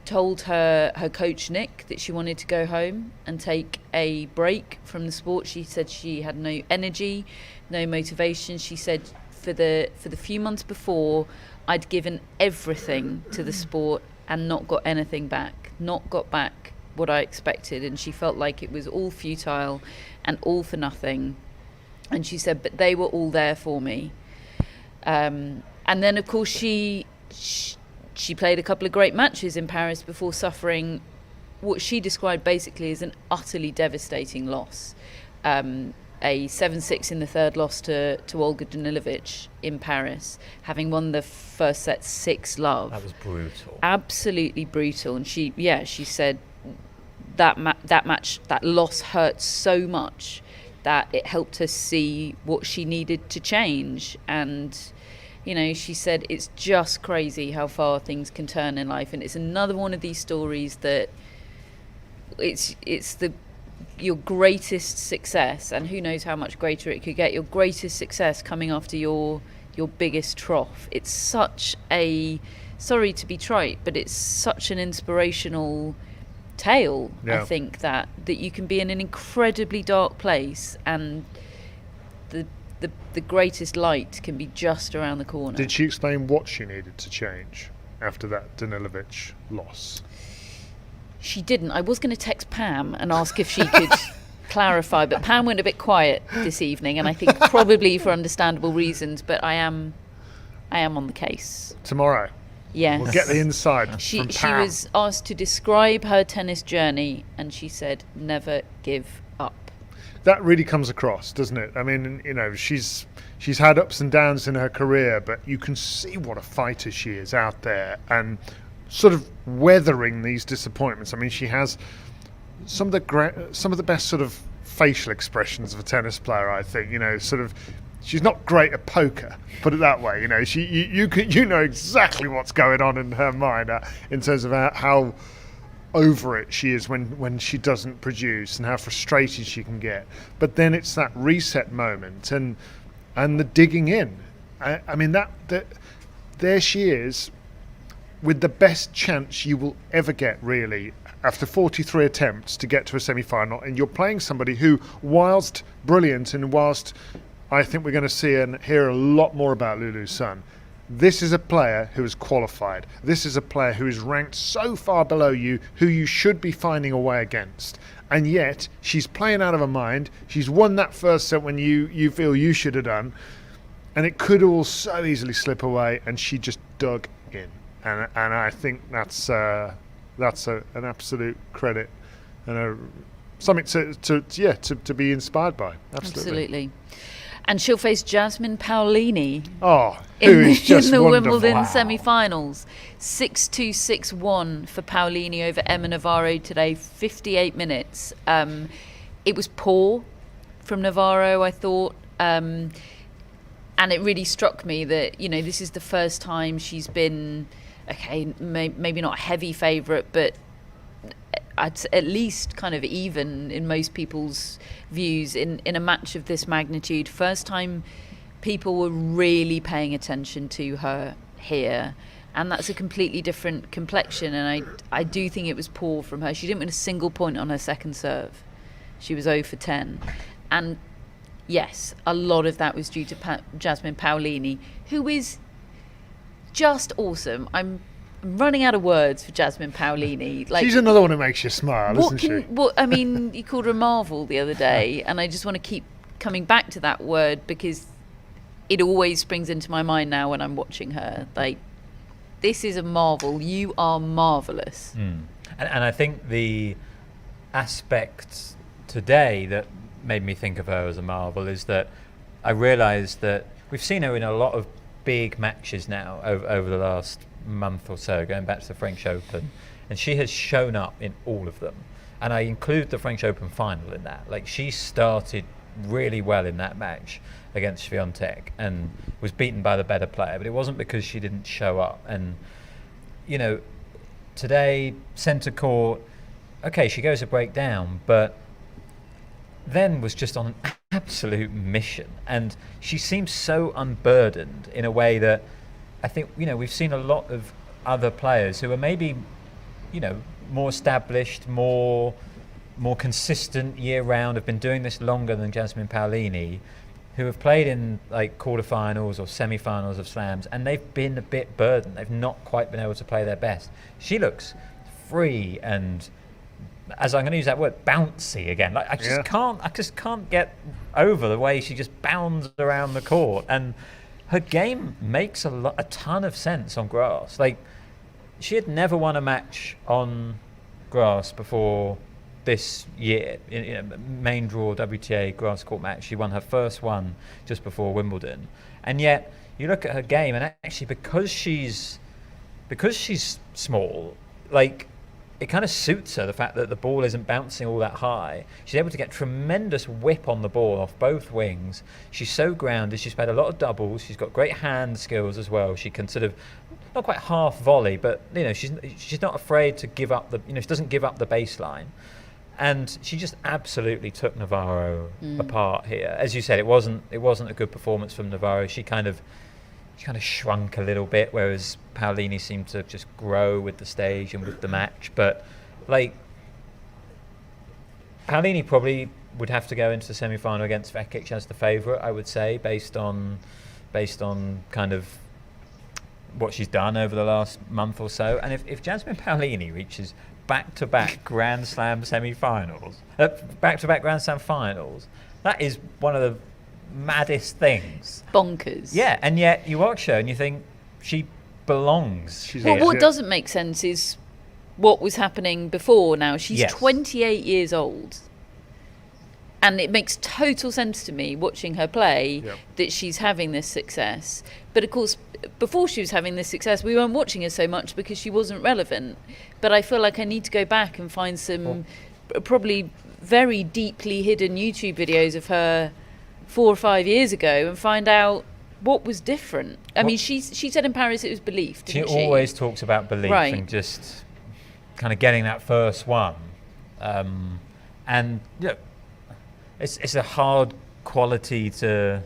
told her coach Nick that she wanted to go home and take a break from the sport. She said she had no energy, no motivation. She said for the few months before, I'd given everything to the sport and not got anything back, not got back what I expected, and she felt like it was all futile and all for nothing. And she said, but they were all there for me. And then of course she played a couple of great matches in Paris before suffering what she described basically as an utterly devastating loss. A 7-6 in the third loss to Olga Danilovic in Paris, having won the first set 6-love. That was brutal. Absolutely brutal. And she said that loss hurt so much that it helped her see what she needed to change. And she said it's just crazy how far things can turn in life, and it's another one of these stories that it's your greatest success, and who knows how much greater it could get, your greatest success coming after your biggest trough. It's such a, sorry to be trite, but it's such an inspirational tale. Yeah. I think that you can be in an incredibly dark place and the greatest light can be just around the corner. Did she explain what she needed to change after that Danilovic loss? She didn't. I was going to text Pam and ask if she could clarify, but Pam went a bit quiet this evening, and I think probably for understandable reasons, but I am on the case. Tomorrow. Yes. We'll get the inside from Pam. She was asked to describe her tennis journey, and she said, never give up. That really comes across, doesn't it? I mean, she's had ups and downs in her career, but you can see what a fighter she is out there, and sort of weathering these disappointments. I mean, she has some of the best sort of facial expressions of a tennis player, I think. She's not great at poker, put it that way. You know exactly what's going on in her mind in terms of how over it she is when she doesn't produce, and how frustrated she can get. But then it's that reset moment and the digging in. I mean, that there she is with the best chance you will ever get, really, after 43 attempts to get to a semi-final, and you're playing somebody who, whilst brilliant and whilst I think we're going to see and hear a lot more about Lulu Sun, this is a player who is qualified. This is a player who is ranked so far below you, who you should be finding a way against. And yet, she's playing out of her mind. She's won that first set when you feel you should have done. And it could all so easily slip away, and she just dug in. And I think that's an absolute credit and something to be inspired by. Absolutely. And she'll face Jasmine Paolini who is just in the wonderful. Wimbledon Wow. semi-finals. 6-2, 6-1 for Paolini over Emma Navarro today, 58 minutes. It was poor from Navarro, I thought. And it really struck me that, this is the first time she's been, maybe not a heavy favourite, but at least kind of even in most people's views in a match of this magnitude. First time people were really paying attention to her here, and that's a completely different complexion, and I do think it was poor from her. She didn't win a single point on her second serve. She was 0 for 10, and yes, a lot of that was due to Jasmine Paolini, who is just awesome. I'm running out of words for Jasmine Paolini. She's another one who makes you smile, isn't she? You called her a marvel the other day, and I just want to keep coming back to that word because it always springs into my mind now when I'm watching her. Like, this is a marvel. You are marvellous. And I think the aspect today that made me think of her as a marvel is that I realised that we've seen her in a lot of big matches now over the last month or so, going back to the French Open, and she has shown up in all of them, and I include the French Open final in that. Like, she started really well in that match against Swiatek and was beaten by the better player, but it wasn't because she didn't show up. And today, centre court, she goes a break down, but then was just on an absolute mission, and she seems so unburdened in a way that I think, we've seen a lot of other players who are maybe, more established, more consistent year round, have been doing this longer than Jasmine Paolini, who have played in like quarterfinals or semi-finals of slams, and they've been a bit burdened. They've not quite been able to play their best. She looks free and, as I'm going to use that word, bouncy again. Like, I just can't get over the way she just bounds around the court, and her game makes a ton of sense on grass. Like, she had never won a match on grass before this year. Main draw WTA grass court match. She won her first one just before Wimbledon, and yet you look at her game, and actually because she's small, like, it kind of suits her, the fact that the ball isn't bouncing all that high. She's able to get tremendous whip on the ball off both wings. She's so grounded. She's played a lot of doubles. She's got great hand skills as well. She can sort of, not quite half volley, but she's not afraid to give up she doesn't give up the baseline. And she just absolutely took Navarro apart here. As you said, it wasn't a good performance from Navarro. She kind of shrunk a little bit, whereas Paolini seemed to just grow with the stage and with the match. But like, Paolini probably would have to go into the semi-final against Vekic as the favourite, I would say, based on kind of what she's done over the last month or so. And if Jasmine Paolini reaches back-to-back Grand Slam semi-finals, back-to-back Grand Slam finals, that is one of the maddest things. Bonkers. Yeah, and yet you watch her and you think she belongs. What doesn't make sense is what was happening before now. She's 28 years old. And it makes total sense to me, watching her play, that she's having this success. But of course, before she was having this success, we weren't watching her so much because she wasn't relevant. But I feel like I need to go back and find some probably very deeply hidden YouTube videos of her 4 or 5 years ago and find out what was different. I mean, she said in Paris it was belief, didn't she? She always talks about belief and just kind of getting that first one. And it's a hard quality to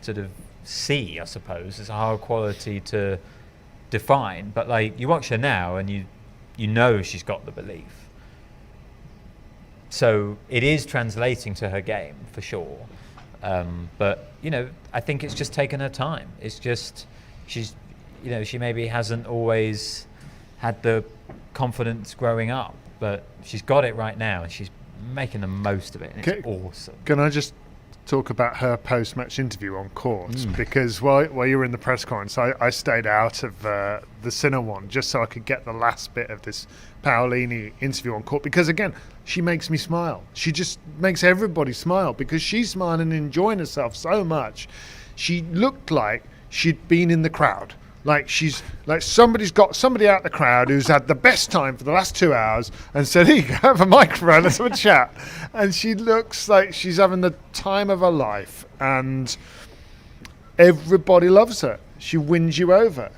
sort of see, I suppose. It's a hard quality to define. But like, you watch her now and you know she's got the belief. So it is translating to her game for sure. But I think it's just taken her time. It's just she maybe hasn't always had the confidence growing up, but she's got it right now and she's making the most of it, and it's awesome. Can I just talk about her post-match interview on court, because while you were in the press conference, I stayed out of the Sinner one just so I could get the last bit of this Paolini interview on court, because again, she makes me smile. She just makes everybody smile because she's smiling and enjoying herself so much. She looked like she'd been in the crowd. Like somebody's got somebody out the crowd who's had the best time for the last 2 hours and said, "Here you go, have a microphone, let's have a chat." And she looks like she's having the time of her life, and everybody loves her. She wins you over.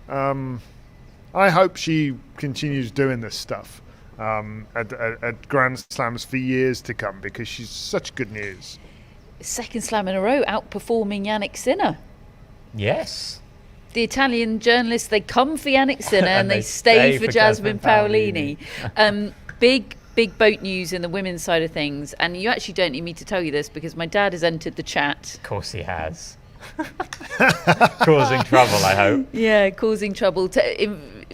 I hope she continues doing this stuff at Grand Slams for years to come, because she's such good news. Second slam in a row, outperforming Jannik Sinner. Yes. The Italian journalists, they come for Jannik Sinner and they stay for Jasmine Paolini. Big boat news in the women's side of things. And you actually don't need me to tell you this, because my dad has entered the chat. Of course he has. Causing trouble, I hope. Yeah, causing trouble.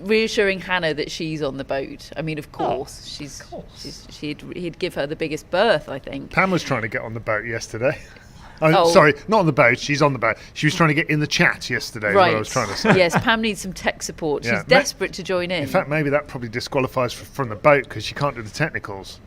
Reassuring Hannah that she's on the boat. I mean, of course. He'd give her the biggest berth, I think. Pam was trying to get on the boat yesterday. Sorry, not on the boat. She's on the boat. She was trying to get in the chat yesterday. Right. What I was trying to say. Yes, Pam needs some tech support. She's desperate to join in. In fact, maybe that probably disqualifies from the boat, because she can't do the technicals.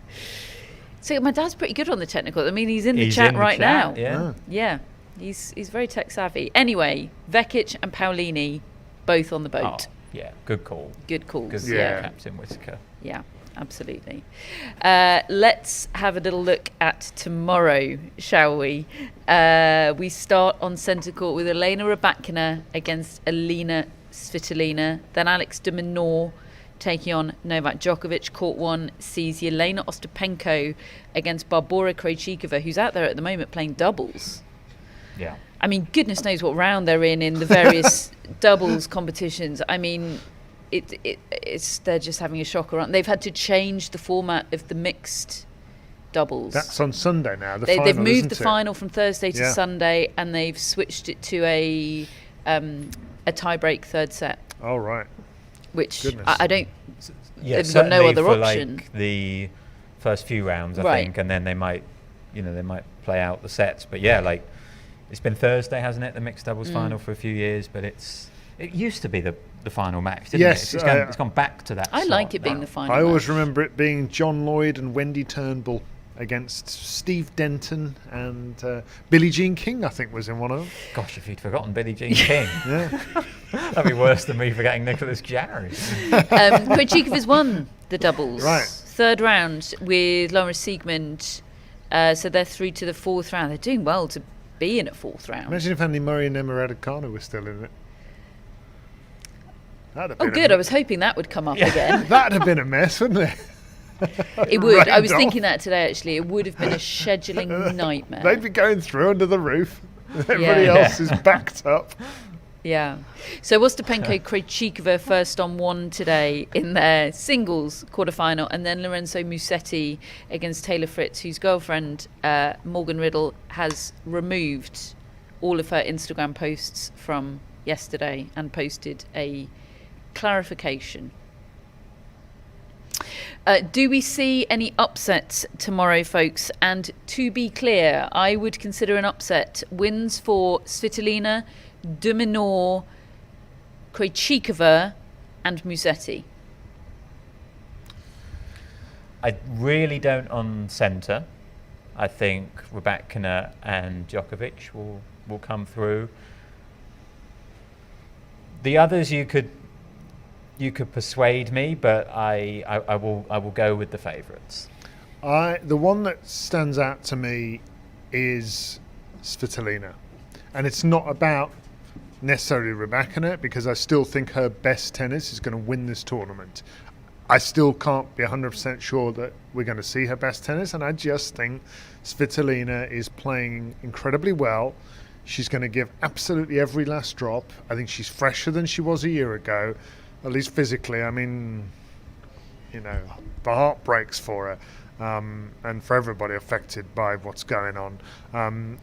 So my dad's pretty good on the technicals. I mean, he's in the chat right now. Yeah. Yeah. He's very tech savvy. Anyway, Vekic and Paolini both on the boat. Oh, yeah, good call. Good calls. Good yeah. Captain Whitaker. Yeah, absolutely. Let's have a little look at tomorrow, shall we? We start on centre court with Elena Rybakina against Alina Svitolina. Then Alex de Minaur taking on Novak Djokovic. Court 1 sees Yelena Ostapenko against Barbora Krejcikova, who's out there at the moment playing doubles. Yeah. I mean, goodness knows what round they're in the various doubles competitions. I mean, they're just having a shocker. They've had to change the format of the mixed doubles. That's on Sunday now. They've moved the final from Thursday to Sunday, and they've switched it to a tie-break third set. Oh, right. Which I don't. Yeah, they've got no other for option. Like the first few rounds, I think, and then they might play out the sets. But yeah, like it's been Thursday, hasn't it? The mixed doubles final for a few years, but it used to be the final match, didn't it? It's gone back to that. I like it being the final. I always remember it being John Lloyd and Wendy Turnbull against Steve Denton and Billie Jean King, I think, was in one of them. Gosh, if you'd forgotten Billie Jean King. Yeah. That'd be worse than me forgetting Nicholas Jarry. Krejcikova's won the doubles. Right. Third round with Laura Siegmund. So they're through to the fourth round. They're doing well to be in a fourth round. Imagine if Andy Murray and Emma Raducanu were still in it. Oh, good. I was hoping that would come up again. That'd have been a mess, wouldn't it? It would. I was thinking that today, actually. It would have been a scheduling nightmare. They'd be going through under the roof. Everybody else is backed up. Yeah. So Ostapenko Krejcikova first on one today in their singles quarterfinal, and then Lorenzo Musetti against Taylor Fritz, whose girlfriend Morgan Riddle has removed all of her Instagram posts from yesterday and posted a clarification. Do we see any upsets tomorrow, folks? And to be clear, I would consider an upset wins for Svitolina, de Minaur, Krejcikova and Musetti. I really don't on centre. I think Rybakina and Djokovic will come through. The others you could persuade me, but I will go with the favourites. The one that stands out to me is Svitolina, and it's not about necessarily Rybakina, because I still think her best tennis is going to win this tournament. I still can't be 100% sure that we're going to see her best tennis, and I just think Svitolina is playing incredibly well. She's going to give absolutely every last drop. I think she's fresher than she was a year ago, at least physically. I mean, you know, the heart breaks for her, and for everybody affected by what's going on.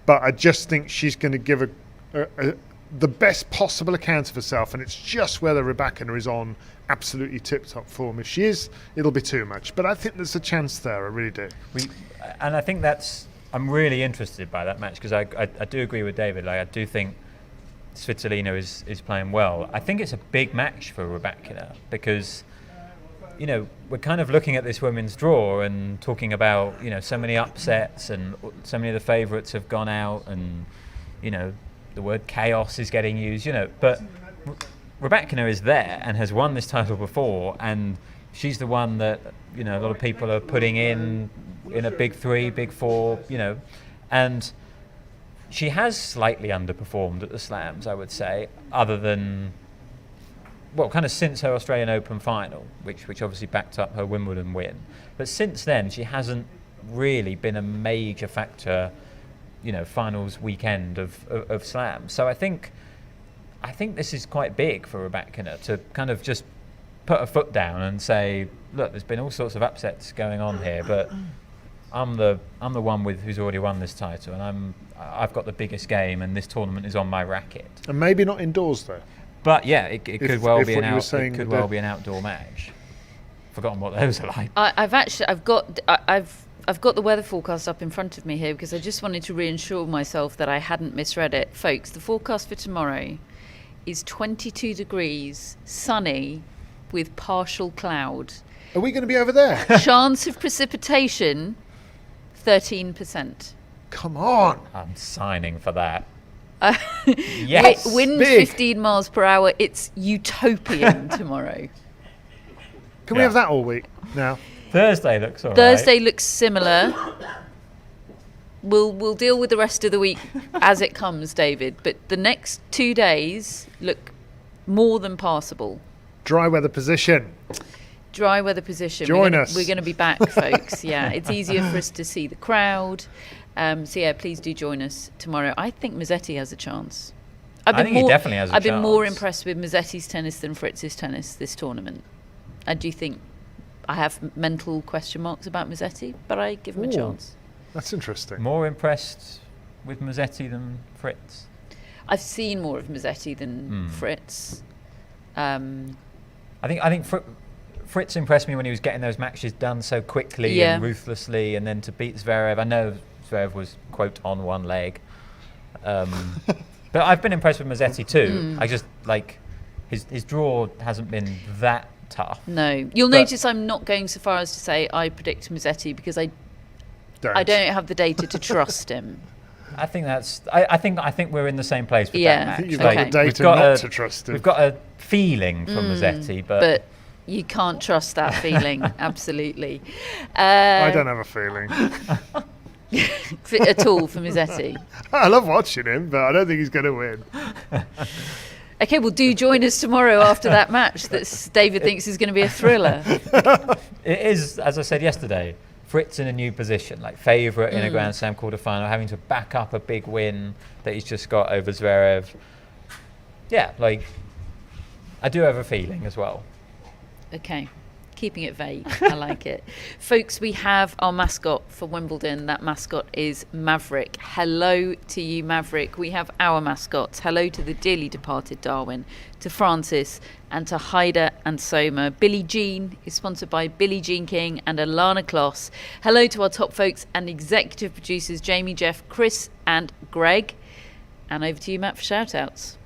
But I just think she's going to give the best possible account of herself, and it's just whether Rybakina is on absolutely tip-top form. If she is, it'll be too much. But I think there's a chance there, I really do. And I think that's I'm really interested by that match because I do agree with David. Like, I do think Svitolina is playing well. I think it's a big match for Rybakina because, you know, we're kind of looking at this women's draw and talking about, you know, so many upsets and so many of the favourites have gone out and, you know, the word chaos is getting used, you know. But Rybakina is there and has won this title before, and she's the one that, you know, a lot of people are putting in a big three, big four, you know, and she has slightly underperformed at the slams, I would say, other than, well, kind of since her Australian Open final, which obviously backed up her Wimbledon win. But since then, she hasn't really been a major factor, you know, finals weekend of slams. So I think this is quite big for Rybakina to kind of just put her foot down and say, look, there's been all sorts of upsets going on here, but I'm the one who's already won this title, and I've got the biggest game, and this tournament is on my racket. And maybe not indoors though. But yeah, it could well be an outdoor match. Forgotten what those are like. I've got the weather forecast up in front of me here because I just wanted to reassure myself that I hadn't misread it, folks. The forecast for tomorrow is 22 degrees, sunny, with partial cloud. Are we going to be over there? Chance of precipitation, 13%. Come on. I'm signing for that. Yes. Wind big. 15 miles per hour. It's utopian tomorrow. Can we have that all week now? Thursday looks all right. Thursday looks similar. We'll deal with the rest of the week as it comes, David. But the next 2 days look more than passable. Dry weather position. Join us. We're going to be back, folks. Yeah, it's easier for us to see the crowd. So yeah, please do join us tomorrow. I think Musetti has a chance. I think he definitely has a chance. I've been more impressed with Musetti's tennis than Fritz's tennis this tournament. I do think I have mental question marks about Musetti, but I give him a chance. That's interesting. More impressed with Musetti than Fritz? I've seen more of Musetti than Fritz. I think Fritz impressed me when he was getting those matches done so quickly and ruthlessly, and then to beat Zverev. I know Zverev was, quote, on one leg. But I've been impressed with Musetti too. I just, like, his draw hasn't been that tough. No. You'll notice I'm not going so far as to say I predict Musetti because I don't have the data to trust him. I think that's. I think we're in the same place with that match. I think you've got the data not to trust him. We've got a feeling from Musetti, but you can't trust that feeling. Absolutely. I don't have a feeling at all for Musetti. I love watching him, but I don't think he's going to win. Okay, well, do join us tomorrow after that match that David thinks is going to be a thriller. It is, as I said yesterday, Fritz in a new position, like favourite in a Grand Slam quarter-final, having to back up a big win that he's just got over Zverev. Yeah, like, I do have a feeling as well. Okay, keeping it vague. I like it. Folks, we have our mascot for Wimbledon. That mascot is Maverick. Hello to you, Maverick. We have our mascots. Hello to the dearly departed Darwin, to Francis, and to Haida and Soma. Billie Jean is sponsored by Billie Jean King and Alana Kloss. Hello to our top folks and executive producers Jamie, Jeff, Chris and Greg. And over to you, Matt, for shout-outs.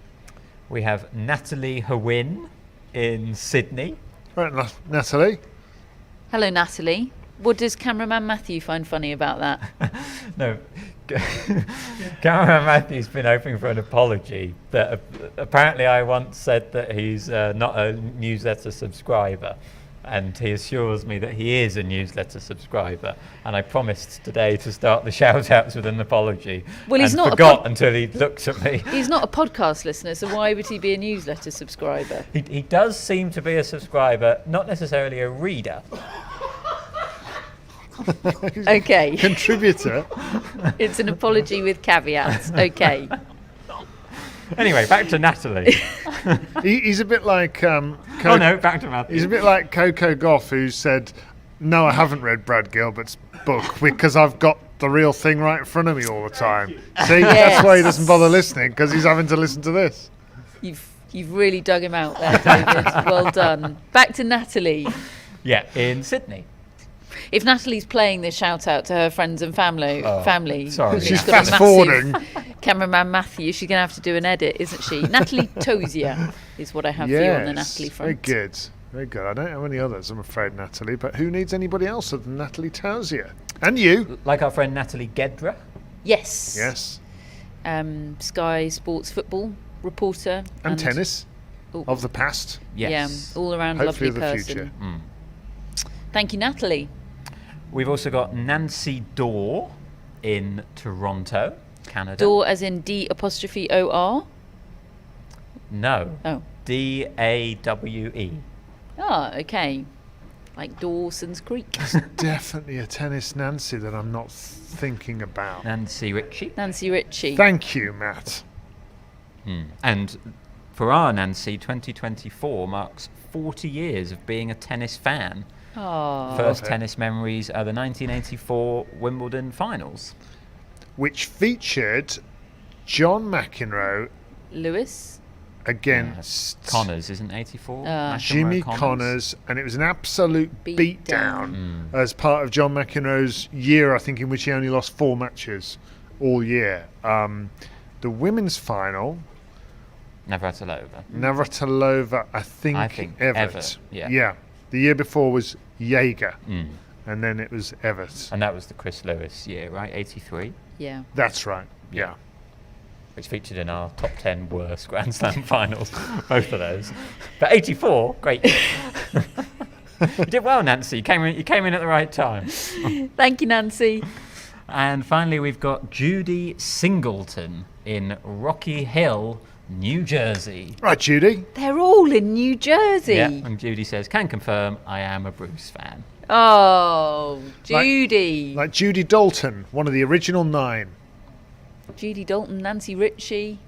We have Natalie Hawin in Sydney. Right, Natalie. Hello, Natalie. What does cameraman Matthew find funny about that? No, cameraman Matthew's been hoping for an apology. That apparently I once said that he's not a newsletter subscriber, and he assures me that he is a newsletter subscriber. And I promised today to start the shout-outs with an apology. Well, he's not forgot until he looked at me. He's not a podcast listener, so why would he be a newsletter subscriber? He does seem to be a subscriber, not necessarily a reader. Okay. Contributor. It's an apology with caveats. Okay. Anyway, back to Natalie. He's a bit like... back to Matthew. He's a bit like Coco Gauff, who said, no, I haven't read Brad Gilbert's book because I've got the real thing right in front of me all the time. See, that's why he doesn't bother listening, because he's having to listen to this. You've really dug him out there, David. Well done. Back to Natalie. Yeah, in Sydney. If Natalie's playing this shout out to her friends and family, sorry. She's got a fast forwarding. massive cameraman Matthew, she's going to have to do an edit, isn't she? Natalie Tozier is what I have for you on the Natalie front. Very good. Very good. I don't have any others, I'm afraid, Natalie, but who needs anybody else other than Natalie Tauzier? And you. Like our friend Natalie Gedra. Yes. Yes. Sky Sports football reporter. And tennis of the past. Yes. Yeah, all around Hopefully lovely of the person. future. Thank you, Natalie. We've also got Nancy Dorr in Toronto, Canada. Dorr as in D''OR? No. Oh. DAWE. Oh, okay. Like Dawson's Creek. Definitely a tennis Nancy that I'm not thinking about. Nancy Ritchie. Nancy Ritchie. Thank you, Matt. And for our Nancy, 2024 marks 40 years of being a tennis fan. Oh. First tennis memories are the 1984 Wimbledon finals. Which featured John McEnroe Lewis. against Connors, isn't 84? McEnroe, Jimmy Connors, and it was an absolute beatdown as part of John McEnroe's year, I think, in which he only lost 4 matches all year. The women's final, Navratilova, I think Evert. Yeah. The year before was Jaeger, and then it was Evert. And that was the Chris Lewis year, right? 83? Yeah. That's right, yeah. Which featured in our top 10 worst Grand Slam finals, both of those. But 84, great. You did well, Nancy. You came in at the right time. Thank you, Nancy. And finally, we've got Judy Singleton in Rocky Hill, New Jersey. Right, Judy. They're all in New Jersey. Yeah, and Judy says, can confirm I am a Bruce fan. Oh, Judy. Like Judy Dalton, one of the original 9. Judy Dalton, Nancy Ritchie.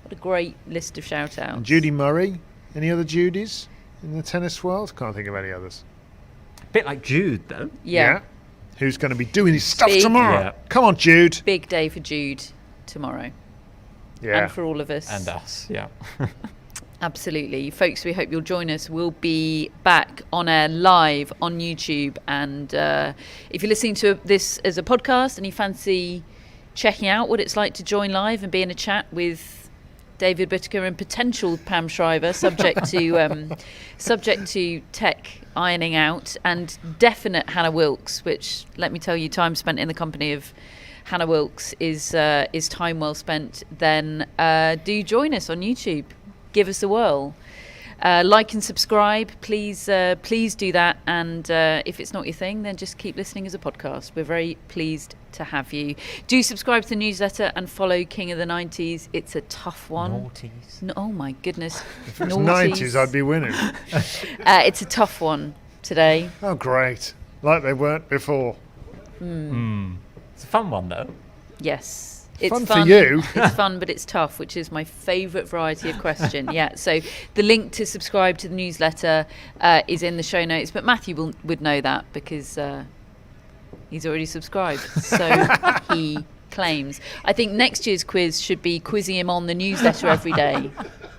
What a great list of shout-outs. And Judy Murray. Any other Judys in the tennis world? Can't think of any others. Bit like Jude, though. Yeah. Who's going to be doing his stuff Big. tomorrow? Yeah. Come on, Jude. Big day for Jude tomorrow. Yeah. And for all of us. And us, yeah. Absolutely. Folks, we hope you'll join us. We'll be back on air live on YouTube. And if you're listening to this as a podcast and you fancy checking out what it's like to join live and be in a chat with David Whittaker and potential Pam Shriver, subject to tech ironing out, and definite Hannah Wilkes, which, let me tell you, time spent in the company of Hannah Wilkes is time well spent, then do join us on YouTube. Give us a whirl. Like and subscribe, please do that. And if it's not your thing, then just keep listening as a podcast. We're very pleased to have you. Do subscribe to the newsletter and follow King of the 90s. It's a tough one. Naughties. Oh my goodness. If it was 90s, I'd be winning. It's a tough one today. Oh, great. Like they weren't before. It's a fun one, though. Yes. It's Fun for you. It's fun, but it's tough, which is my favourite variety of question. Yeah, so the link to subscribe to the newsletter is in the show notes, but Matthew would know that because he's already subscribed. So he claims. I think next year's quiz should be quizzing him on the newsletter every day.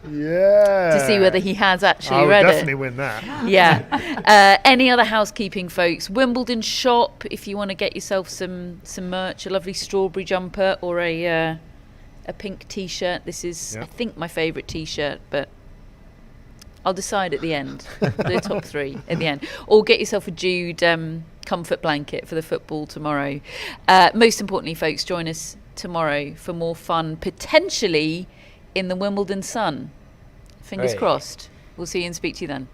Yeah. To see whether he has actually I would read definitely it. win that. Yeah. Any other housekeeping, folks? Wimbledon shop, if you want to get yourself some merch, a lovely strawberry jumper or a pink T-shirt. This is, I think, my favourite T-shirt, but I'll decide at the end. The top 3 at the end. Or get yourself a Jude comfort blanket for the football tomorrow. Most importantly, folks, join us tomorrow for more fun, potentially in the Wimbledon sun. Fingers crossed. We'll see you and speak to you then.